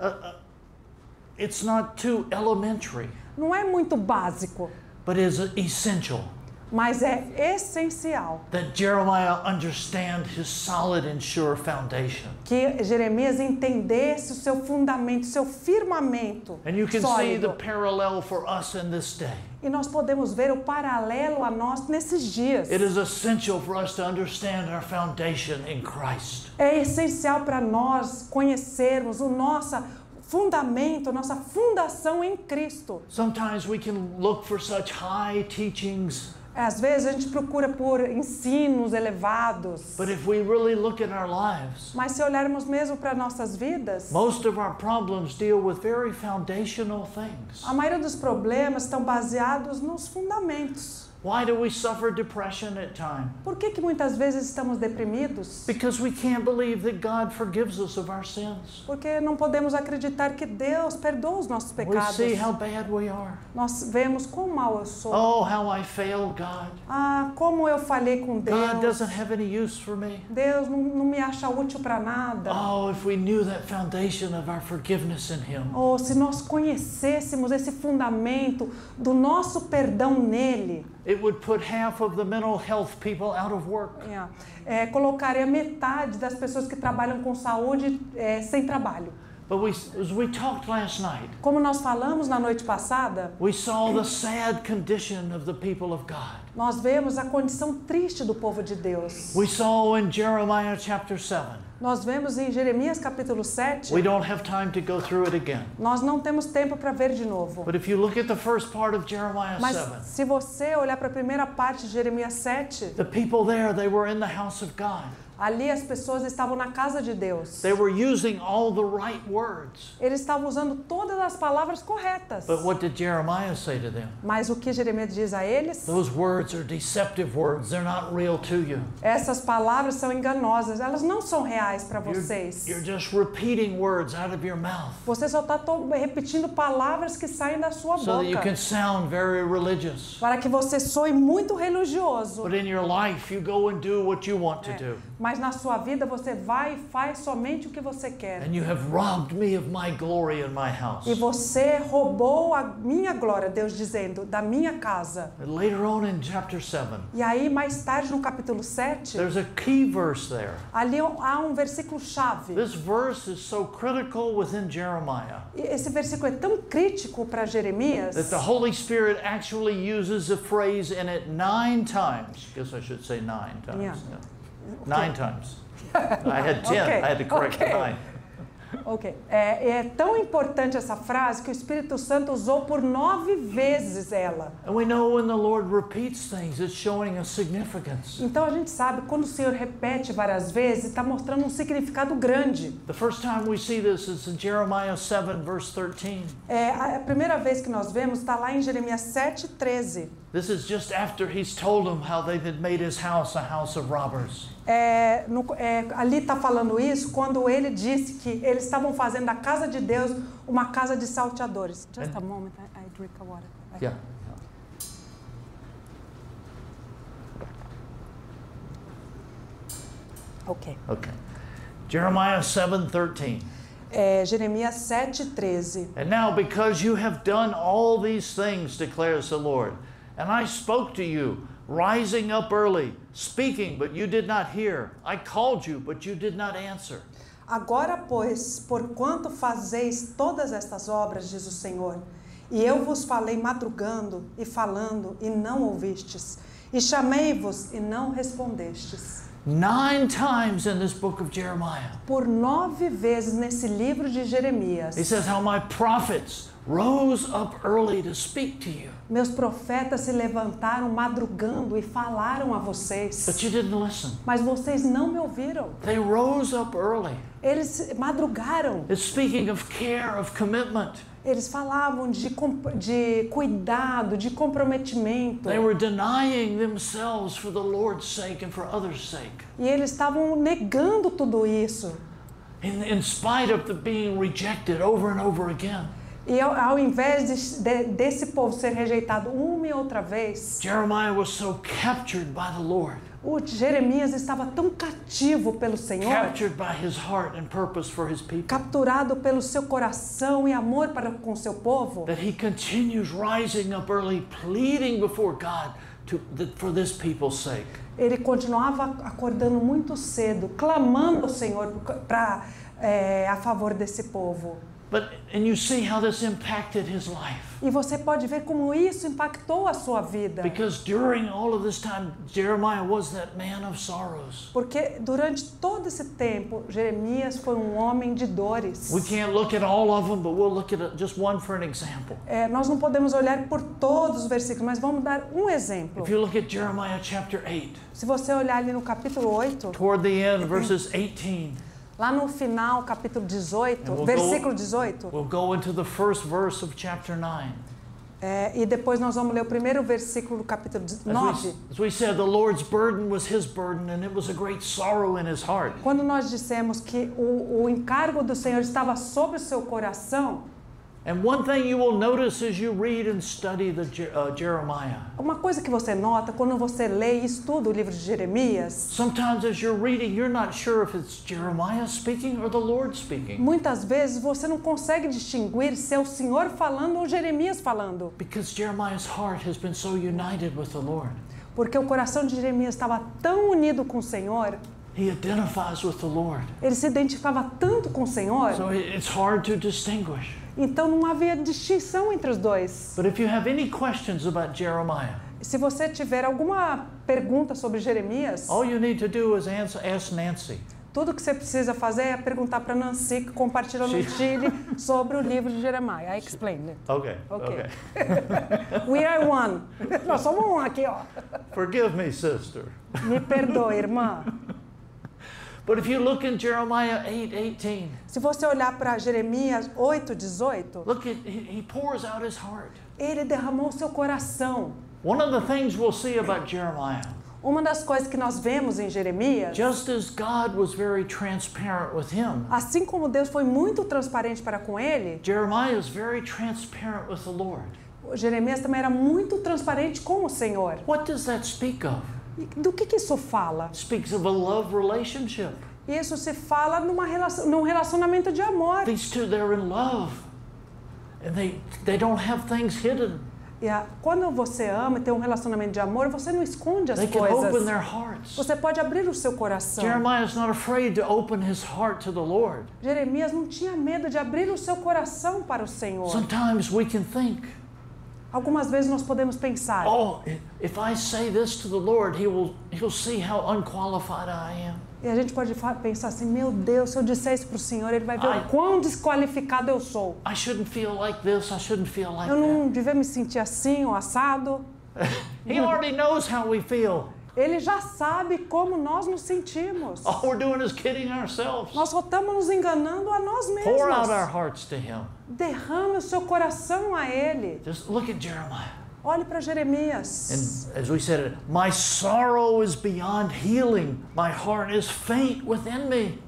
it's not too elementary, Não é muito básico, but is essential mas é essencial that Jeremiah understand his solid and sure foundation. que Jeremias entendesse o seu fundamento, o seu firmamento And you can see the sólido. parallel for us in this day. E nós podemos ver o paralelo a nós nesses dias. It is essential for us to understand our foundation in Christ. É essencial para nós conhecermos o nosso fundamento, nossa fundação em Cristo. Sometimes we can look for such high teachings, Às vezes a gente procura por ensinos elevados. but if we really look at our lives, Mas se olharmos mesmo para nossas vidas, most of our problems deal with very foundational things. a maioria dos problemas estão baseados nos fundamentos. Why do we suffer depression at times? Por que muitas vezes estamos deprimidos? Because we can't believe that God forgives us of our sins. Porque não podemos acreditar que Deus perdoa os nossos We pecados. see how bad we are. Nós vemos quão mal eu sou. Oh, how I failed God. Ah, como eu falhei com Deus. God doesn't have any use for me. Deus não me acha útil para nada. Oh, if we knew that foundation of our forgiveness in Him. Ou se nós conhecêssemos esse fundamento do nosso perdão nele, It would put half of the mental health people out of work. Colocaria metade das pessoas que trabalham com saúde sem trabalho. But as we talked last night, Como nós falamos na noite passada, we saw the sad condition of the people of God. nós vemos a condição triste do povo de Deus. We saw in Jeremiah chapter 7. Nós vemos em Jeremias capítulo 7. We don't have time to go through it again. Nós não temos tempo para ver de novo. But if you look at the first part of Jeremiah Mas 7, se você olhar para a primeira parte de Jeremias 7, the people there, they were in the house of God. ali as pessoas estavam na casa de Deus. They were using all the right words. Eles estavam usando todas as palavras corretas. But what did Jeremiah say to them? Mas o que Jeremias diz a eles? Those words are deceptive words. They're not real to you. Essas palavras são enganosas. Elas não são reais para vocês. You're just repeating words out of your mouth Você só está repetindo palavras que saem da sua so that you boca. can sound very religious. Para que você soe muito religioso. But in your life, you go and do what you want to do. Mas na sua vida você vai e faz somente o que você quer. And you have robbed me of my glory in my house. E você roubou a minha glória, Deus dizendo, da minha casa. And later on in chapter 7, E aí, mais tarde, no capítulo 7, there's a key verse there. ali há um versículo chave. This verse is so critical within Jeremiah E esse versículo é tão crítico para Jeremias that the Holy Spirit actually uses a phrase in it 9 times. Guess I should say 9 times. Yeah. Yeah. 9 times. I had 10. Okay, I had to correct the 9. Ok. É tão importante essa frase que o Espírito Santo usou por 9 vezes ela. And we know when the Lord repeats things, it's showing a significance. Então a gente sabe, quando o Senhor repete várias vezes, está mostrando um significado grande. The first time we see this is in Jeremiah 7, verse 13. A primeira vez que nós vemos está lá em Jeremias 7:13. This is just after he's told them how they had made his house a house of robbers. Ali está falando isso quando ele disse que eles estavam fazendo da casa de Deus uma casa de salteadores. Just a moment, I drink a water. Yeah. Ok. Okay. Jeremiah 7:13. Jeremias 7:13. And now because you have done all these things, declares the Lord, and I spoke to you, rising up early, speaking, but you did not hear. I called you, but you did not answer. Agora, pois, porquanto fazeis todas estas obras, diz o Senhor, e eu vos falei madrugando e falando, e não ouvistes, e chamei-vos e não respondestes. 9 times in this book of Jeremiah. Por 9 vezes nesse livro de Jeremias. He says how my prophets rose up early to speak to you. Meus profetas se levantaram madrugando e falaram a vocês. But you didn't listen. Mas vocês não me ouviram. They rose up early. Eles madrugaram. It's speaking of care, of commitment. Eles falavam de cuidado, de comprometimento. They were denying themselves for the Lord's sake and for others' sake. E eles estavam negando tudo isso. In spite of being rejected over and over again. E ao invés desse povo ser rejeitado uma e outra vez, Jeremiah was so captured by the Lord. O Jeremias estava tão cativo pelo Senhor, Captured by his heart and purpose for his people. capturado pelo seu coração e amor para com seu povo, That he continues rising up early, pleading before God for this people's sake. ele continuava acordando muito cedo, clamando ao Senhor a favor desse povo. And you see how this impacted his life. E você pode ver como isso impactou a sua vida. Because during all of this time, Jeremiah was that man of sorrows. Porque durante todo esse tempo, Jeremias foi um homem de dores. We can't look at all of them, but we'll look at just one for an example. Nós não podemos olhar por todos os versículos, mas vamos dar um exemplo. If you look at Jeremiah chapter 8, Se você olhar ali no capítulo 8, toward the end, verses 18, lá no final, capítulo 18, versículo 18, we'll go into the first verse of chapter 9. E depois nós vamos ler o primeiro versículo do capítulo 9. As we said, the Lord's burden was his burden, and it was a great sorrow in his heart. Quando nós dissemos que o encargo do Senhor estava sobre o seu coração, And one thing you will notice as you read and study the Jeremiah. uma coisa que você nota quando você lê e estuda o livro de Jeremias, Sometimes as you're reading, you're not sure if it's Jeremiah speaking or the Lord speaking. muitas vezes você não consegue distinguir se é o Senhor falando ou Jeremias falando, Because Jeremiah's heart has been so united with the Lord. porque o coração de Jeremias estava tão unido com o Senhor, He identifies with the Lord. ele se identificava tanto com o Senhor, So it's hard to distinguish. então não havia distinção entre os dois. But if you have any questions about Jeremiah, Se você tiver alguma pergunta sobre Jeremias, all you need to do is ask Nancy. tudo que você precisa fazer é perguntar para Nancy, que compartilhou no Chile, sobre o livro de Jeremias. I explained it. Okay. Okay. We are one. Nós somos um aqui, ó. Forgive me, sister. Me perdoe, irmã. But if you look in Jeremiah 8:18, Se você olhar para Jeremias 8:18, look at he pours out his heart. ele derramou o seu coração. One of the things we'll see about Jeremiah, Uma das coisas que nós vemos em Jeremias, just as God was very transparent with him, assim como Deus foi muito transparente para com ele, Jeremiah is very transparent with the Lord. Jeremias também era muito transparente com o Senhor. What does that speak of? E do que isso fala? It speaks of a love relationship. Isso se fala num relacionamento de amor. These two, they're in love. And they don't have things hidden. Quando você ama e tem um relacionamento de amor, você não esconde as They can open coisas. their hearts. Você pode abrir o seu coração. Jeremiah is not afraid to open his heart to the Lord. Jeremias não tinha medo de abrir o seu coração para o Senhor. Sometimes we can think, Algumas vezes nós podemos pensar, oh, if I say this to the Lord, he'll see how unqualified I am. e a gente pode pensar assim, meu Deus, se eu disser isso para o Senhor, Ele vai ver Ai. o quão desqualificado eu sou. I shouldn't feel like this, I shouldn't feel like Eu that. não devia me sentir assim ou assado. He already knows how we feel. Ele já sabe como nós nos sentimos. All we're doing is kidding ourselves. Nós só estamos nos enganando a nós Pour out our mesmos. hearts to him. Derrame o seu coração a Ele. Just look at Jeremiah. Olhe para Jeremias. And as we said, my sorrow is beyond healing. My heart is faint within me.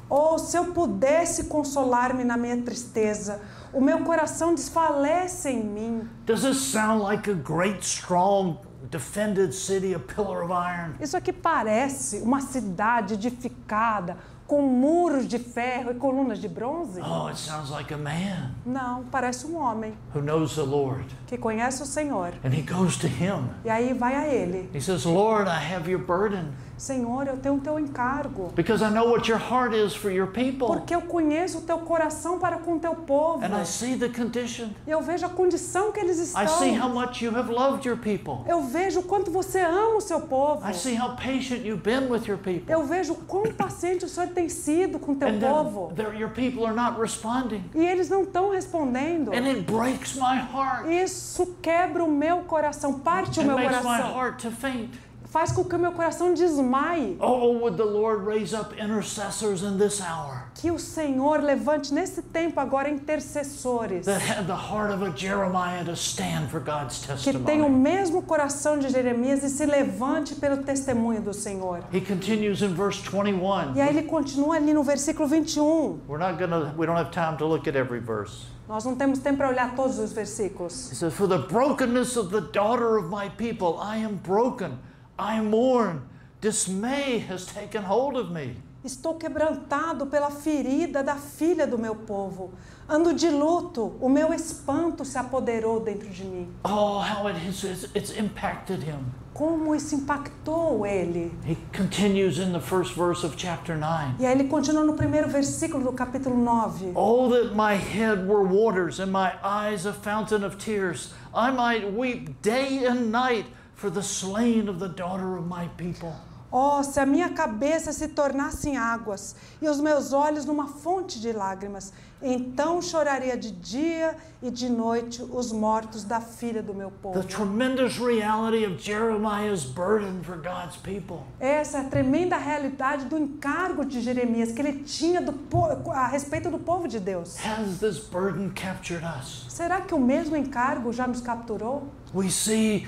Oh, se eu pudesse consolar-me na minha tristeza, o meu coração desfalece em mim. Does this sound like a great, strong, defended city, a pillar of iron? Isso aqui parece uma cidade edificada com muros de ferro e colunas de bronze? Oh, it sounds like a man Não, parece um homem who knows the Lord. que conhece o Senhor. And he goes to him. E aí vai a Ele. He says, Lord, I have your burden Senhor, eu tenho o teu encargo. because I know what your heart is for your people. Porque eu conheço o teu coração para com o teu povo. And I see the condition. E eu vejo a condição que eles I see how estão. much you have loved your people. Eu vejo o quanto você ama o seu povo. I see how patient you've been with your people. Eu vejo o quão paciente o Senhor tem sido com o teu And povo. your people are not responding. E eles não estão respondendo. And it breaks my heart. Isso quebra o meu coração, parte o It meu makes my coração. heart to faint. Faz com que o meu coração desmaie. Oh, would the Lord raise up intercessors in this hour Que o Senhor levante nesse tempo agora intercessores. that had the heart of a Jeremiah to stand for God's Que tenham o testimony. mesmo coração de Jeremias e se levante pelo testemunho do Senhor. He continues in verse 21. E aí ele continua ali no versículo 21. We don't have time to look at every verse. Nós não temos tempo para olhar todos os versículos. He says, for the brokenness of the daughter of my people, I am broken. I mourn. Dismay has taken hold of me. Estou quebrantado pela ferida da filha do meu povo. Ando de luto, o meu espanto se apoderou dentro de mim. Oh, how it's impacted him. Como isso impactou ele. He continues in the first verse of chapter 9. E aí ele continua no primeiro versículo do capítulo 9. Oh, that my head were waters and my eyes a fountain of tears. I might weep day and night for the slain of the daughter of my people. Oh, se a minha cabeça se tornasse em águas e os meus olhos numa fonte de lágrimas, então choraria de dia e de noite os mortos da filha do meu povo. The tremendous reality of Jeremiah's burden for God's people. Essa é a tremenda realidade do encargo de Jeremias que ele tinha a respeito do povo de Deus. Has this burden captured us? Será que o mesmo encargo já nos capturou? We see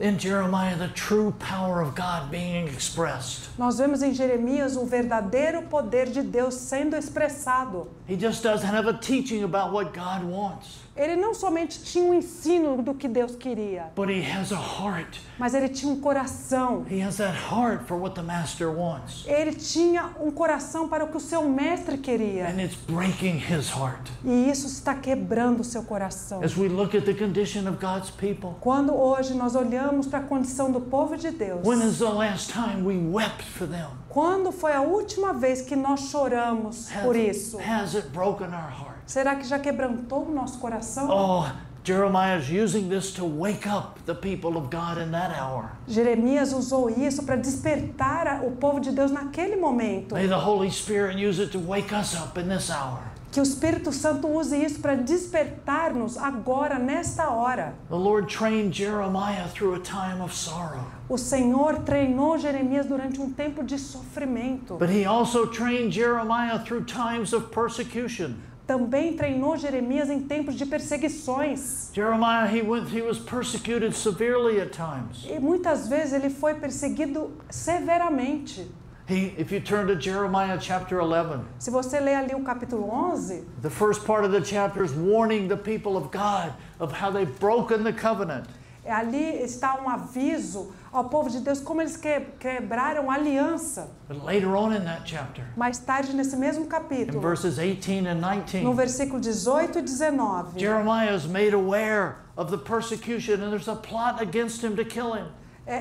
in Jeremiah the true power of God being expressed. Nós vemos em Jeremias o verdadeiro poder de Deus sendo expressado. He just doesn't have a teaching about what God wants, Ele não somente tinha um ensino do que Deus queria, but he has a heart. mas ele tinha um coração. He has that heart for what the master wants. Ele tinha um coração para o que o seu mestre queria. And it's breaking his heart. E isso está quebrando o seu coração. As we look at the condition of God's people, Quando hoje nós olhamos para a condição do povo de Deus, when is the last time we wept for them? quando foi a última vez que nós choramos por isso? Has it broken our heart? Será que já quebrantou o nosso coração? Oh, Jeremiah is using this to wake up the people of God in that hour. Jeremias usou isso para despertar o povo de Deus naquele momento. May the Holy Spirit use it to wake us up in this hour. Que o Espírito Santo use isso para despertar-nos agora, nesta hora. The Lord trained Jeremiah through a time of sorrow. O Senhor treinou Jeremias durante um tempo de sofrimento. But he also trained Jeremiah through times of persecution. Também treinou Jeremias em tempos de perseguições. Jeremiah, he was persecuted severely at times. E muitas vezes ele foi perseguido severamente. If you turn to Jeremiah chapter 11, Se você ler ali o capítulo 11, the first part of the chapter is warning the people of God of how they've broken the covenant. ali está um aviso ao povo de Deus como eles quebraram a aliança. But later on in that chapter, Mais tarde, nesse mesmo in capítulo, verses 18 and no 19, versículo 18 e 19, Jeremiah is made aware of the persecution and there's a plot against him to kill him.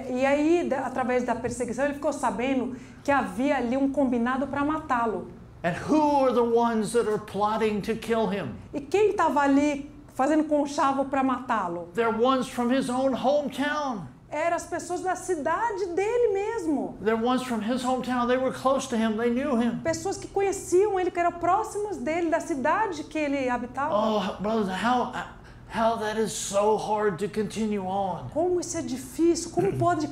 e aí, através da perseguição, ele ficou sabendo que havia ali um combinado para matá-lo. And who are the ones that are plotting to kill him? E quem estava ali fazendo conchavo para matá-lo? They're ones from his own hometown. Eram as pessoas da cidade dele mesmo. They're ones from his hometown. They were close to him. They knew him. Pessoas que conheciam ele, que eram próximas dele, da cidade que ele habitava. Oh, brothers, how that is so hard to continue on. Como isso é difícil, como pode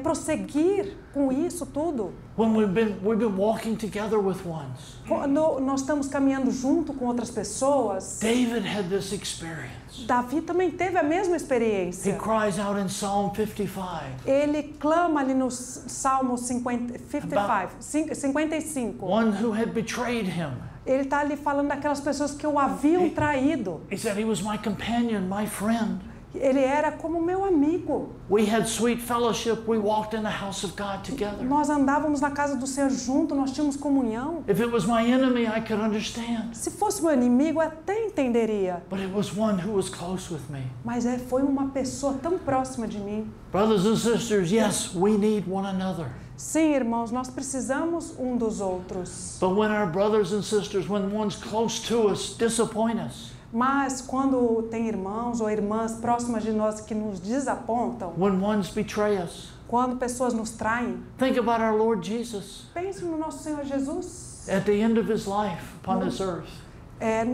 prosseguir com isso tudo? When we've been walking together with ones. Quando nós estamos caminhando junto com outras pessoas, David had this experience. Davi também teve a mesma He experiência. cries out in Psalm 55. Ele clama ali no Salmo 55. One who had betrayed him. Ele está ali falando daquelas pessoas que o haviam traído. He said he was my companion, my friend. Ele era como meu amigo. We had sweet fellowship. We walked in the house of God together. Nós andávamos na casa do Senhor junto, nós tínhamos comunhão. If it was my enemy, I could understand. Se fosse meu inimigo, eu até entenderia. But it was one who was close with me. Mas foi uma pessoa tão próxima de mim. Brothers and sisters, yes, we need one another. Sim, irmãos, nós precisamos um dos outros. But when our brothers and sisters, when one's close to us, disappoint us, Mas quando tem irmãos ou irmãs próximas de nós que nos desapontam, when ones betray us, quando pessoas nos traem, think about our Lord Jesus pense no nosso Senhor Jesus. at the end of his life upon this earth.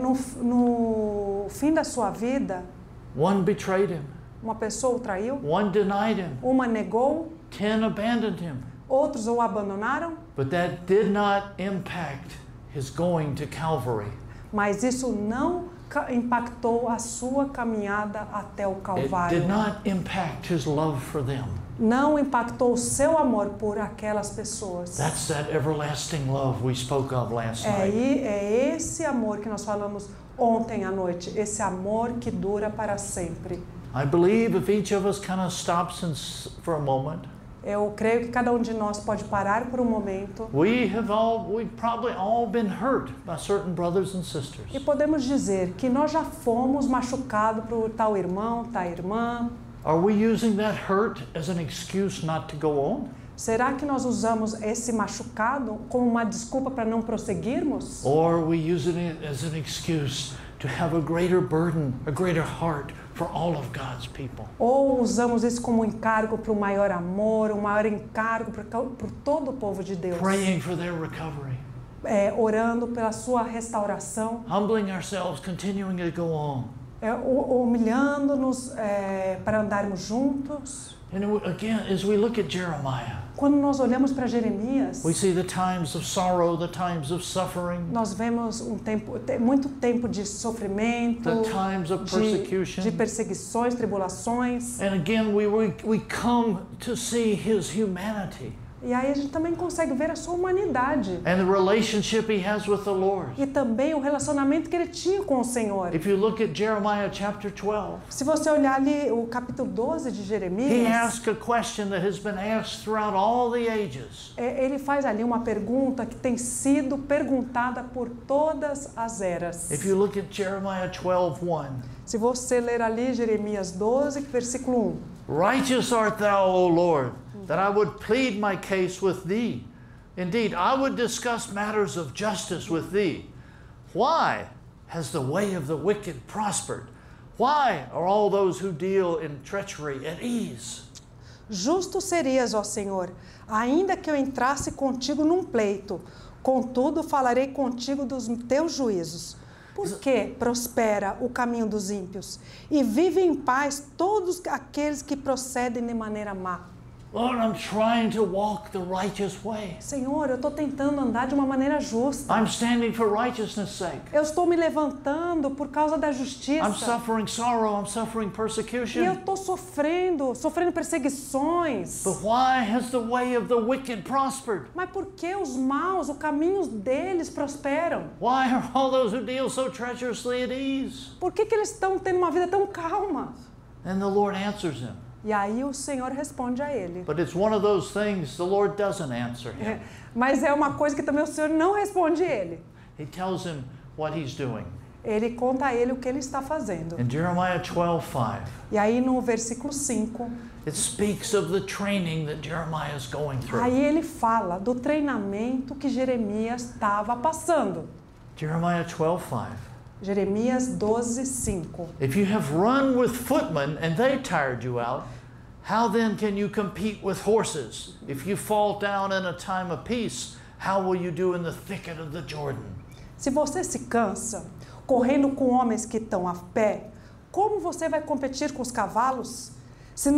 No fim da sua vida, One betrayed him, uma pessoa o traiu, one denied him, uma negou, 10 abandoned him. outros o abandonaram, But that did not impact his going to Calvary. mas isso não impactou a sua caminhada até o It Calvário. did not impact his love for them. Não impactou o seu amor por aquelas pessoas. That's that everlasting love we spoke of last night. É esse amor que nós falamos ontem à noite, esse amor que dura para sempre. I believe if each of us kind of stops for a moment, Eu creio que cada um de nós pode parar por um momento we've probably all been hurt by certain brothers and sisters. e podemos dizer que nós já fomos machucados por tal irmão, tal irmã. Are we using that hurt as an excuse not to go on? Será que nós usamos esse machucado como uma desculpa para não prosseguirmos? Or are we using it as an excuse to have a greater burden, a greater heart for all of God's people. Ou usamos isso como encargo para o maior amor, o maior encargo para todo o povo de Deus. Praying for their recovery. Orando pela sua restauração. Humbling ourselves, continuing to go on. Humilhando-nos para andarmos juntos. And again, as we look at Jeremiah, quando nós olhamos para Jeremias, we see the times of sorrow, the times of suffering, nós vemos muito tempo de sofrimento, the times of persecution. de perseguições, tribulações. And again, we come to see his humanity. E aí a gente também consegue ver a sua humanidade. And the relationship he has with the Lord. E também o relacionamento que ele tinha com o Senhor. If you look at Jeremiah chapter 12, se você olhar ali o capítulo 12 de Jeremias, he asks a question that has been asked throughout all the ages. Ele faz ali uma pergunta que tem sido perguntada por todas as eras. If you look at Jeremiah 12:1, se você ler ali Jeremias 12, versículo 1. Righteous art thou, O Lord, that I would plead my case with thee. Indeed, I would discuss matters of justice with thee. Why has the way of the wicked prospered? Why are all those who deal in treachery at ease? Justo serias, ó Senhor, ainda que eu entrasse contigo num pleito. Contudo, falarei contigo dos teus juízos. Por que prospera o caminho dos ímpios? E vivem em paz todos aqueles que procedem de maneira má. Lord, I'm trying to walk the righteous way. Senhor, eu estou tentando andar de uma maneira justa. I'm standing for righteousness' sake. Eu estou me levantando por causa da justiça. I'm suffering sorrow, I'm suffering persecution. E eu estou sofrendo perseguições. But why has the way of the wicked prospered? Mas por que os maus, os caminhos deles prosperam? Why are all those who deal so treacherously at ease? Por que eles estão tendo uma vida tão calma? And the Lord answers him. E aí o Senhor responde a ele. But it's one of those things the Lord doesn't answer him. Mas é uma coisa que também o Senhor não responde ele. He tells him what he's doing. Ele conta a ele o que ele está fazendo. In Jeremiah 12:5. E aí no versículo 5, it speaks of the training that Jeremiah is going through. Aí ele fala do treinamento que Jeremias estava passando. Jeremiah 12:5. Jeremias 12:5. If you have run with footmen and they tired you out, how then can you compete with horses? If you fall down in a time of peace, how will you do in the thicket of the Jordan? Se você se cansa correndo com homens que estão a pé, como você vai competir com os cavalos? Se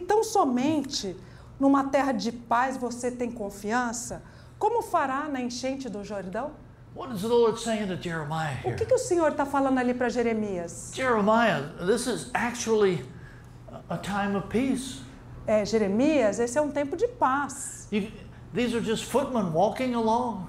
tão somente numa terra de paz você tem confiança, como fará na enchente do Jordão? What is the Lord saying to Jeremiah here? O que o Senhor está falando ali para Jeremias? Jeremiah, this is actually a time of peace. Jeremias, esse é um tempo de paz. These are just footmen walking along.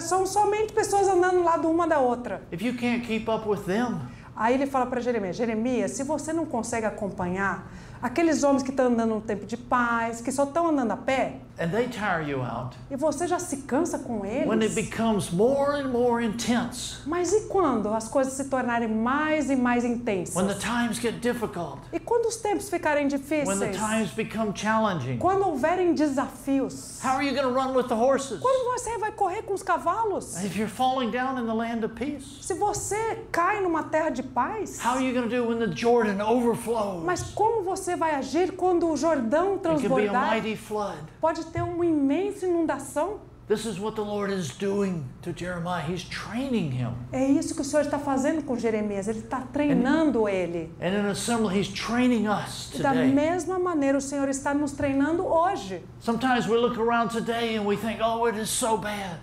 São somente pessoas andando lá de uma da outra. If you can't keep up with them, aí ele fala para Jeremias, Jeremias, se você não consegue acompanhar aqueles homens que estão andando no tempo de paz, que só estão andando a pé, and they tire you out, e você já se cansa com eles, when it becomes more and more intense, mas e quando as coisas se tornarem mais e mais intensas? when the times get difficult, e quando os tempos ficarem difíceis? when the times become challenging, quando houverem desafios? how are you going to run with the horses? Quando você vai correr com os cavalos? If you're falling down in the land of peace, se você cai numa terra de paz? how are you going to do when the Jordan overflows? Mas como você vai agir quando o Jordão transbordar? Pode ter uma imensa inundação. This is what the Lord is doing to Jeremiah. He's training him. É isso que o Senhor está fazendo com Jeremias. Ele está treinando ele. And in assembly, He's training us today. Da mesma maneira, o Senhor está nos treinando hoje. Sometimes we look around today and we think, oh, it is so bad.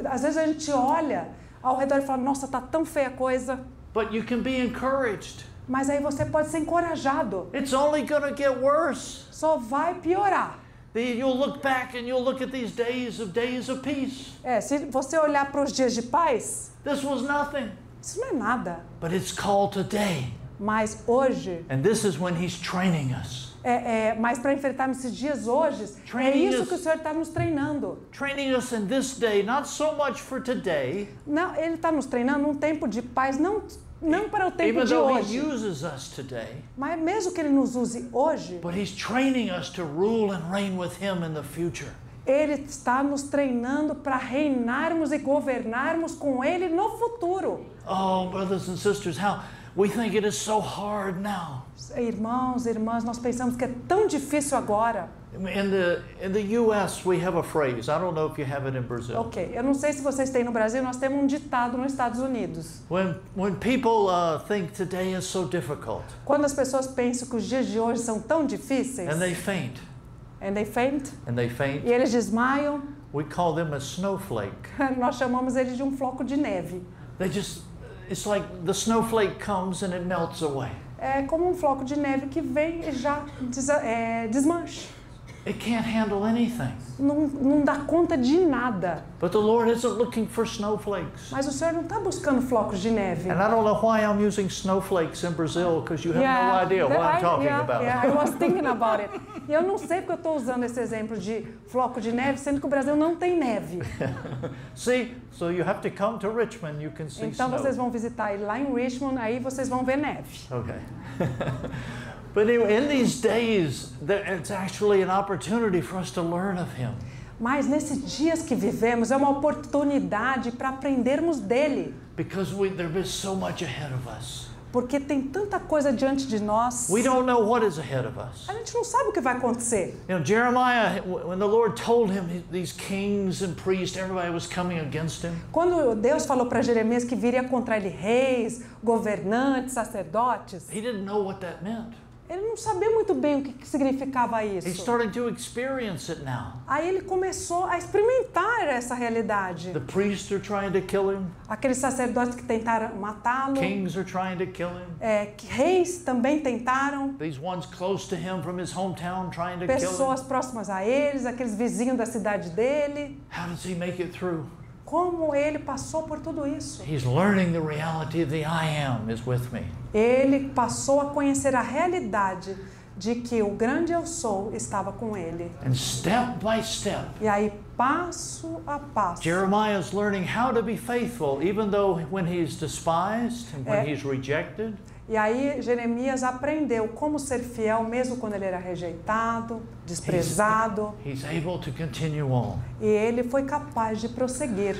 Às vezes a gente olha ao redor e fala, nossa, está tão feia a coisa. But you can be encouraged. Mas aí você pode ser encorajado. It's only going to get worse. Só vai piorar. You'll look back and you'll look at these days of peace. Se você olhar para os dias de paz, this was nothing. Isso não é nada. But it's called today. Mas hoje. And this is when He's training us. Mas para enfrentarmos esses dias hoje, é isso que o Senhor está nos treinando. Training us in this day, not so much for today. Não, Ele está nos treinando num tempo de paz, não para o tempo de hoje. He uses us today, mas mesmo que Ele nos use hoje, but He's training us to rule and reign with Him in the future. Ele está nos treinando para reinarmos e governarmos com Ele no futuro. Oh, brothers and sisters, We think it is so hard now. Irmãos, irmãs, nós pensamos que é tão difícil agora. In the U.S., we have a phrase. I don't know if you have it in Brazil. Ok, eu não sei se vocês têm no Brasil, nós temos um ditado nos Estados Unidos. When people think today is so difficult, Quando as pessoas pensam que os dias de hoje são tão difíceis, and they faint, e eles desmaiam, we call them a snowflake. nós chamamos eles de um floco de neve. It's like the snowflake comes and it melts away. É como um floco de neve que vem e já desmancha. It can't handle anything. Não dá conta de nada. But the Lord isn't looking for snowflakes. Mas o Senhor não está buscando flocos de neve. And I don't know why I'm using snowflakes in Brazil, because you have no idea what I'm talking about. I was thinking about it. E eu não sei porque eu estou usando esse exemplo de floco de neve, sendo que o Brasil não tem neve. See, so you have to come to Richmond, you can see então snow. vocês vão visitar ele lá em Richmond, aí vocês vão ver neve. Okay. But in these days, it's actually an opportunity for us to learn of Him. Mas nesses dias que vivemos é uma oportunidade para aprendermos dele. Because there is so much ahead of us. Porque tem tanta coisa diante de nós. We don't know what is ahead of us. A gente não sabe o que vai acontecer. You know, Jeremiah, when the Lord told him these kings and priests, everybody was coming against him. Quando Deus falou para Jeremias que viria contra ele reis, governantes, sacerdotes, He didn't know what that meant. ele não sabia muito bem o que significava isso. He's starting to experience it now. Aí ele começou a experimentar essa realidade. The priests are trying to kill him. Aqueles sacerdotes que tentaram matá-lo. Kings are trying to kill him. Reis também tentaram. These ones close to him from his hometown trying to kill him. Pessoas próximas a eles, aqueles vizinhos da cidade dele. How does he make it through? Como ele passou por tudo isso? He's learning the reality of the I am is with me. Ele passou a conhecer a realidade de que o grande eu sou estava com ele. And step by step, E aí, passo a passo, Jeremiah is learning how to be faithful, even though when he's despised and when he's rejected. e aí Jeremias aprendeu como ser fiel mesmo quando ele era rejeitado, desprezado. He's able to continue on. E ele foi capaz de prosseguir.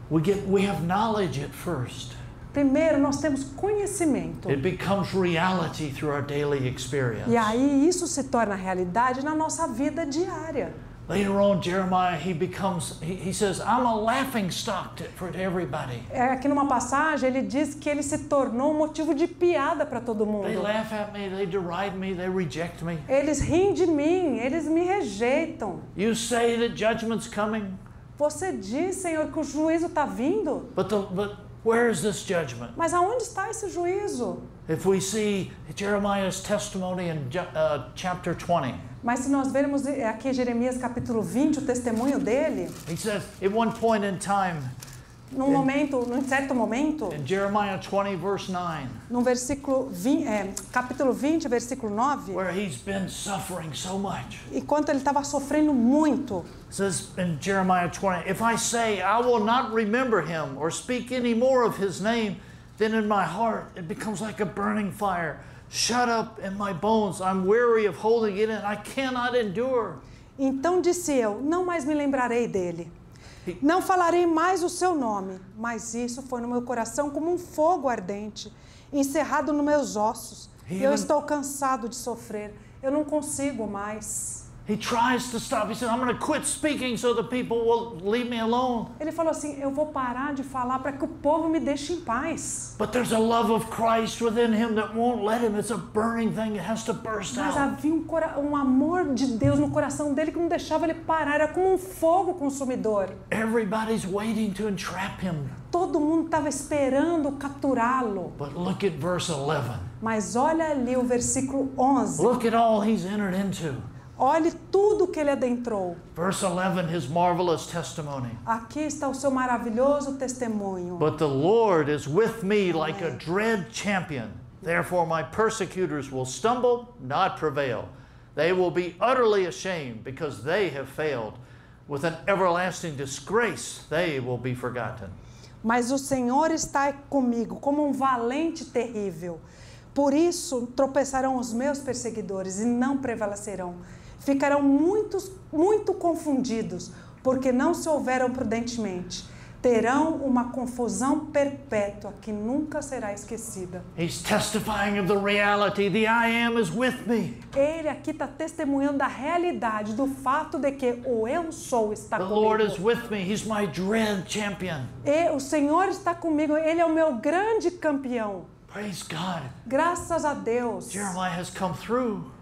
We have knowledge at first. Primeiro, nós temos conhecimento. It becomes reality through our daily experience. E aí isso se torna realidade na nossa vida diária. Later on, Jeremiah, he says, I'm a laughing stock for everybody. Aqui numa passagem, ele diz que ele se tornou um motivo de piada para todo mundo. They laugh at me, they deride me, they reject me. Eles riem de mim, eles me rejeitam. You say that judgment's coming. Você diz, Senhor, que o juízo está vindo. But where is this judgment? Mas aonde está esse juízo? If we see Jeremiah's testimony in chapter 20. Mas se nós vermos aqui Jeremias capítulo 20, o testemunho dele, He says, at one point in time, num certo momento, in Jeremiah 20 verse 9, no versículo 20, capítulo 20, versículo 9, where he's been suffering so much. enquanto ele estava sofrendo muito, It says in Jeremiah 20, if I say I will not remember him or speak any more of his name, then in my heart it becomes like a burning fire. Shut up in my bones. I'm weary of holding it in. I cannot endure. então disse eu, não mais me lembrarei dele. Não falarei mais o seu nome, mas isso foi no meu coração como um fogo ardente, encerrado nos meus ossos. Eu estou cansado de sofrer, eu não consigo mais. He tries to stop. He said, I'm going to quit speaking so the people will leave me alone. Ele falou assim, eu vou parar de falar para que o povo me deixe em paz. But there's a love of Christ within him that won't let him. It's a burning thing. It has to burst Mas out. havia um amor de Deus no coração dele que não deixava ele parar, era como um fogo consumidor. Everybody's waiting to entrap him. Todo mundo estava esperando capturá-lo. But look at verse 11. Mas olha ali o versículo 11. Look at all he's entered into. Olhe tudo que ele adentrou. Verse 11, his marvelous testimony. Aqui está o seu maravilhoso testemunho. But the Lord is with me like a dread champion. Therefore my persecutors will stumble, not prevail. They will be utterly ashamed because they have failed. With an everlasting disgrace they will be forgotten. Mas o Senhor está comigo como um valente terrível. Por isso tropeçarão os meus perseguidores e não prevalecerão. Ficarão muito confundidos, porque não se houveram prudentemente. terão uma confusão perpétua que nunca será esquecida. He's testifying of the reality. The I am is with me. Ele aqui está testemunhando da realidade, do fato de que o eu sou está The Lord is comigo. with me. He's my dread champion. E o Senhor está comigo, Ele é o meu grande campeão. Praise God. Graças a Deus. Jeremiah has come through.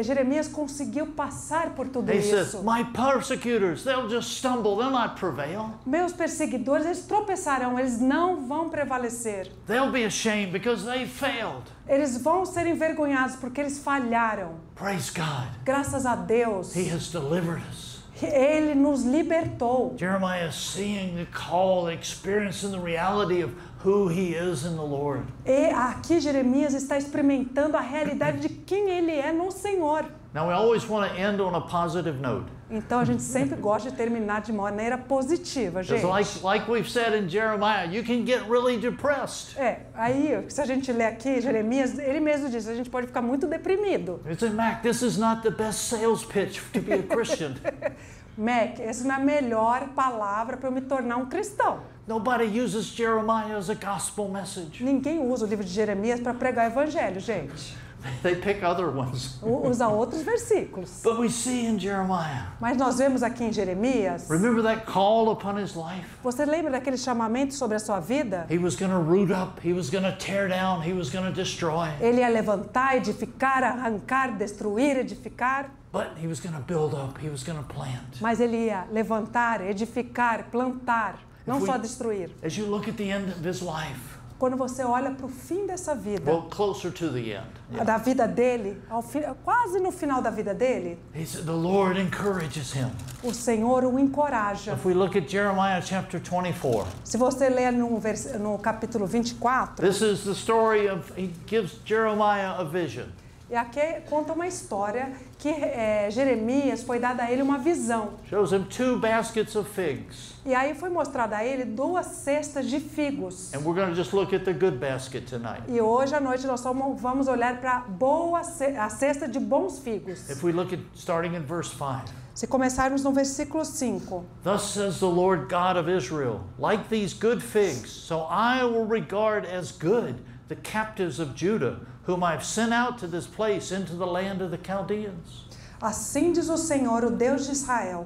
Jeremias conseguiu passar por tudo He isso. says, my persecutors, they'll just stumble. They'll not prevail. Meus perseguidores, eles tropeçarão, eles não vão prevalecer. They'll be ashamed because they failed. Eles vão ser envergonhados porque eles falharam. Praise God. Graças a Deus, He has delivered us. Ele nos libertou. Jeremiah is seeing the call, experiencing the reality of who he is in the Lord. E aqui Jeremias está experimentando a realidade de quem ele é no Senhor. Now we always want to end on a positive note. Então a gente sempre gosta de terminar de maneira positiva, gente. Because like we've said in Jeremiah, you can get really depressed. Aí, se a gente ler aqui, Jeremias, ele mesmo diz, a gente pode ficar muito deprimido. You say, Mac, this is not the best sales pitch to be a Christian. Mac, essa não é a melhor palavra para eu me tornar um cristão. Nobody uses Jeremiah as a gospel message. Ninguém usa o livro de Jeremias para pregar o evangelho, gente. They pick other ones. Usa outros versículos. But we see in Jeremiah, Mas nós vemos aqui em Jeremias, remember that call upon his life? você lembra daquele chamamento sobre a sua vida? He was going to root up, he was going to tear down, he was going to destroy. Ele ia levantar, edificar, arrancar, destruir, edificar. But he was going to build up, he was going to plant. Mas ele ia levantar, edificar, plantar, não só destruir. As you look at the end of his life, Quando você olha para o fim dessa vida, well, closer to the end, da vida dele, quase no final da vida dele, he said, the Lord encourages him. o Senhor o encoraja. If we look at Jeremiah chapter 24, Se você ler no capítulo 24, this is the story of, he gives Jeremiah a vision. e aqui conta uma história que Jeremias foi dada a ele uma visão. Shows him 2 baskets of figs. E aí foi mostrada a ele 2 cestas de figos. And we're going to just look at the good basket tonight. E hoje à noite nós vamos olhar para a cesta de bons figos. If we look at starting in verse 5. Se começarmos no versículo 5. Thus says the Lord God of Israel, like these good figs, so I will regard as good the captives of Judah, whom I've sent out to this place into the land of the Chaldeans. Assim diz o Senhor, o Deus de Israel,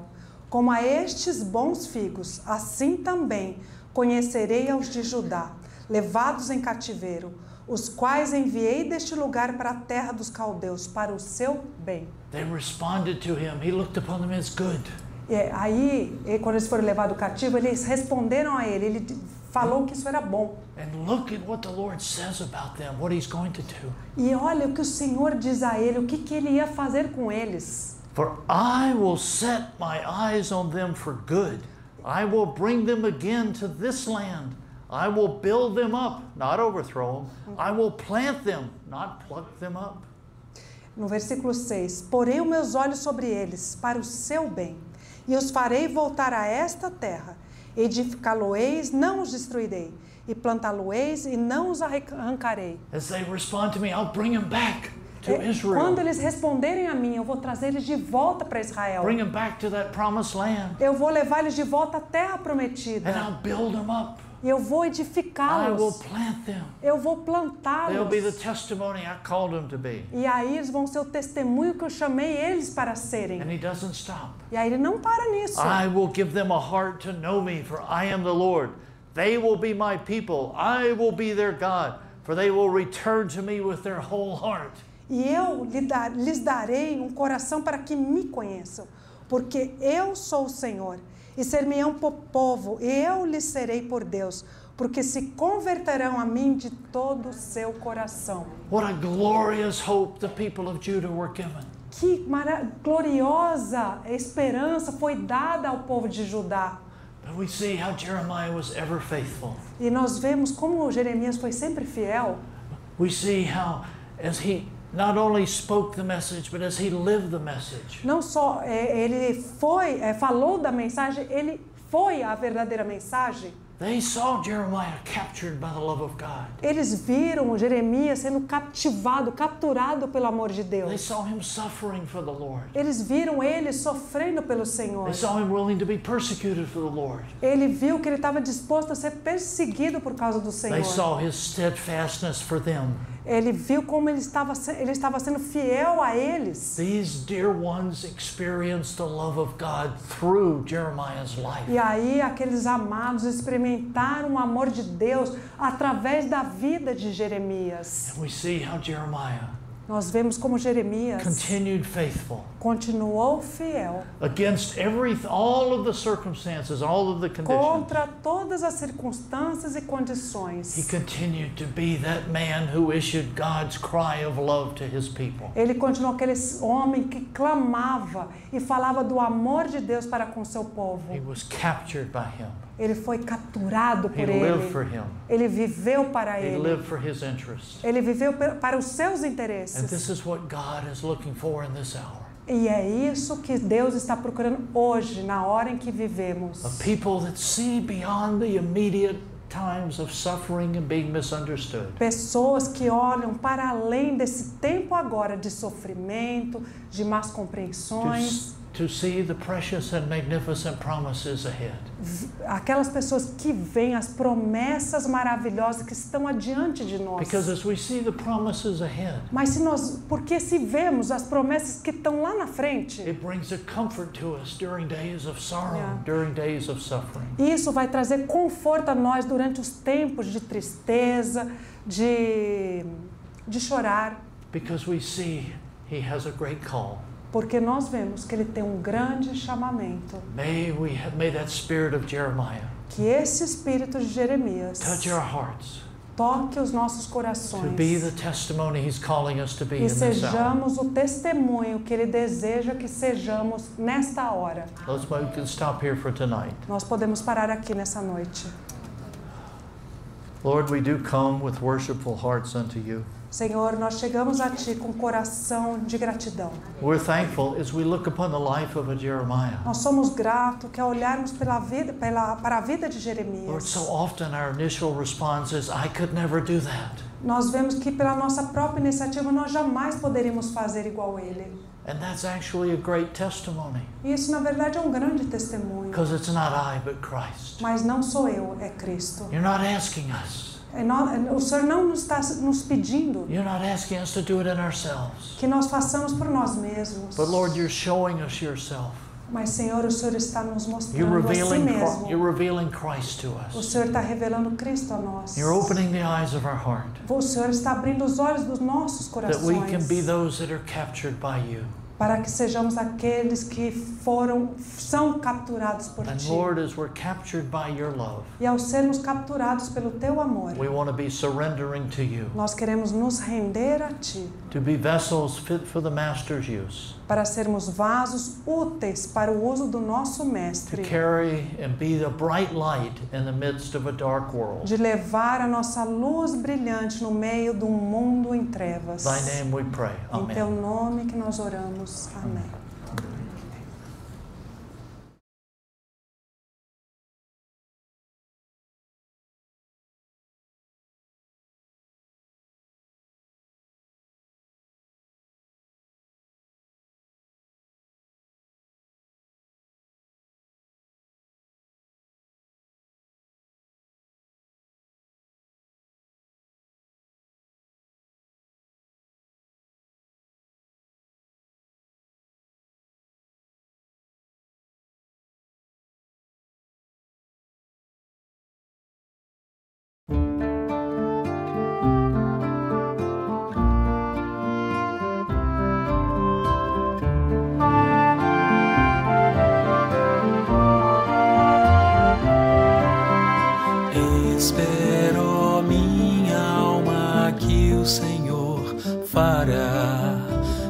como a estes bons figos, assim também conhecerei aos de Judá, levados em cativeiro, os quais enviei deste lugar para a terra dos caldeus, para o seu bem. They responded to him. He looked upon them as good. E aí, quando eles foram levados cativo, eles responderam a ele, ele falou que isso era bom. And look at what the Lord says about them, what he's going to do. E olha o que o Senhor diz a ele, o que ele ia fazer com eles. For I will set my eyes on them for good. I will bring them again to this land. I will build them up, not overthrow them. I will plant them, not pluck them up. No versículo 6, porei os meus olhos sobre eles, para o seu bem, e os farei voltar a esta terra. Edificá-lo-eis, não os destruirei, e plantá-lo-eis, e não os arrancarei. As they respond to me, I'll bring them back to Israel. Quando eles responderem a mim, eu vou trazer eles de volta para Israel. Bring them back to that promised land. Eu vou levar eles de volta à terra prometida. And I'll build them up. E eu vou I will edificá-los. plant them. Eu vou They'll plantá-los. be the testimony I called them to be. E aí eles vão ser o testemunho que eu chamei eles para serem. And he doesn't stop. E aí ele não para nisso. I will give them a heart to know me, for I am the Lord. They will be my people. I will be their God, for they will return to me with their whole heart. E eu lhes darei um coração para que me conheçam, porque eu sou o Senhor, e ser-me-ão por povo, e eu lhes serei por Deus, porque se converterão a mim de todo o seu coração. What a glorious hope the people of Judah were given. Que gloriosa esperança foi dada ao povo de Judá. But we see how Jeremiah was ever faithful. E nós vemos como Jeremias foi sempre fiel. We see how, as he not only spoke the message, but as he lived the message. Não só ele falou da mensagem, ele foi a verdadeira mensagem. They saw Jeremiah captured by the love of God. Eles viram Jeremias sendo capturado pelo amor de They Deus. saw him suffering for the Lord. Eles viram ele sofrendo pelo Senhor. They saw him willing to be persecuted for the Lord. Ele viu que ele estava disposto a ser perseguido por causa do They Senhor. saw his steadfastness for them. Ele viu como ele estava sendo fiel a eles. These dear ones experienced the love of God through Jeremiah's life. E aí aqueles amados experimentaram o amor de Deus através da vida de Jeremias. And we see how Jeremiah Nós vemos como Jeremias continued faithful continuou fiel against all of the circumstances, all of the conditions. contra todas as circunstâncias e He condições. continued to be that man who issued God's cry of love to his people. Ele continuou aquele homem que clamava e falava do amor de Deus para com seu povo. He was captured by him. Ele foi capturado He por lived for ele. him. Ele viveu para He ele. lived for his interests. Ele viveu para os seus And interesses. this is what God is looking for in this hour. E é isso que Deus está procurando hoje, na hora em que vivemos. A people that see beyond the immediate times of suffering and being misunderstood. Pessoas que olham para além desse tempo agora de sofrimento, de más compreensões. To see the precious and magnificent promises ahead. Aquelas pessoas que veem as promessas maravilhosas que estão adiante de nós. Because as we see the promises ahead, Mas porque se vemos as promessas que estão lá na frente, it brings a comfort to us during days of sorrow, Yeah. during days of suffering. isso vai trazer conforto a nós durante os tempos de tristeza, de chorar, Because we see He has a great call. porque nós vemos que ele tem um grande chamamento. May that spirit of Jeremiah Que esse espírito de Jeremias touch our hearts toque os nossos to corações be the testimony He's calling us to be in e this hour. sejamos o testemunho que ele deseja que sejamos nesta hora. We can stop here for tonight. Nós podemos parar aqui nessa noite. Lord, we do come with worshipful hearts unto You. Senhor, nós chegamos a Ti com coração de gratidão. We're thankful as we look upon the life of a Jeremiah. Nós somos gratos que ao olharmos para a vida de Lord, Jeremias, so often our initial response is, I could never do that. nós vemos que pela nossa própria iniciativa nós jamais poderíamos fazer igual ele. And that's actually a great testimony. E isso na verdade é um grande testemunho. Because it's not I, but Christ. Mas não sou eu, é Cristo. You're not asking us. O Senhor não nos está nos pedindo You're not asking us to do it in ourselves. que nós façamos por nós mesmos. But Lord, You're showing us Yourself. Mas, Senhor, o Senhor está nos You're mostrando a si You're mesmo. revealing Christ to O us. Senhor está revelando Cristo a nós. You're opening the eyes of our heart O Senhor está abrindo os olhos dos nossos that we can be corações those that are captured by You. para que sejamos aqueles que são capturados por And Ti. Lord, as we're captured by Your love, E ao sermos capturados pelo Teu amor, we want to be surrendering to You, nós queremos nos render a Ti to be vessels fit for the Master's use, para sermos vasos úteis para o uso do nosso to Mestre, carry and be the bright light in the midst of a dark world. de levar a nossa luz brilhante no meio de um mundo em trevas. Thy name we pray. Em Teu Amen. nome que nós oramos. Amém. Espero, minha alma, que o Senhor fará.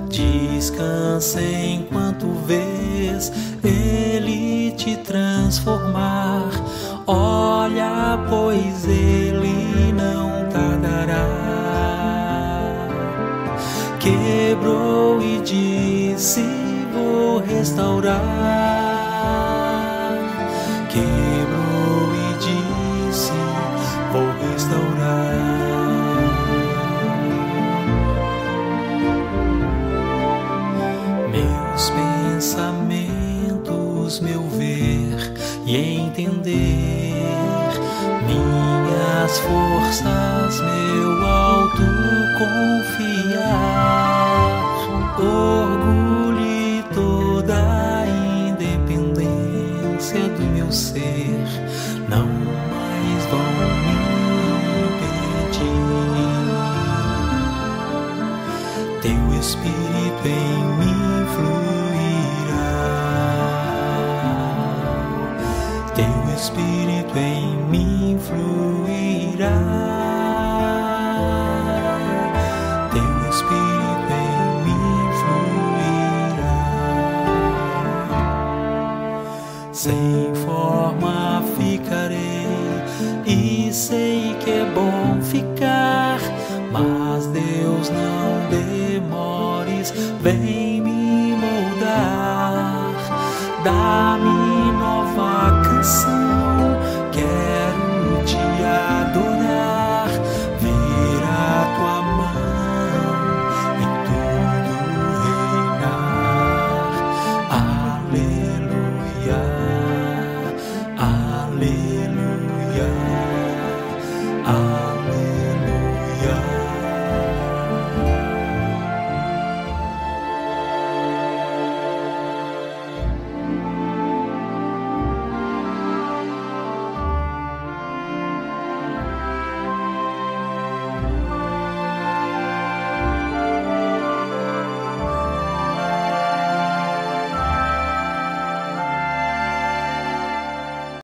Descanse enquanto vês Ele te transformar. Olha, pois Ele não tardará. Quebrou e disse: vou restaurar. Quebrou e Meus pensamentos, meu ver e entender, minhas forças, meu autoconfiar, orgulho e toda a independência do meu ser não mais vão me impedir. Teu Espírito em mim fluirá, Teu Espírito em mim fluirá, Teu Espírito em mim fluirá. Sem forma ficarei e sei que é bom ficar, mas Deus não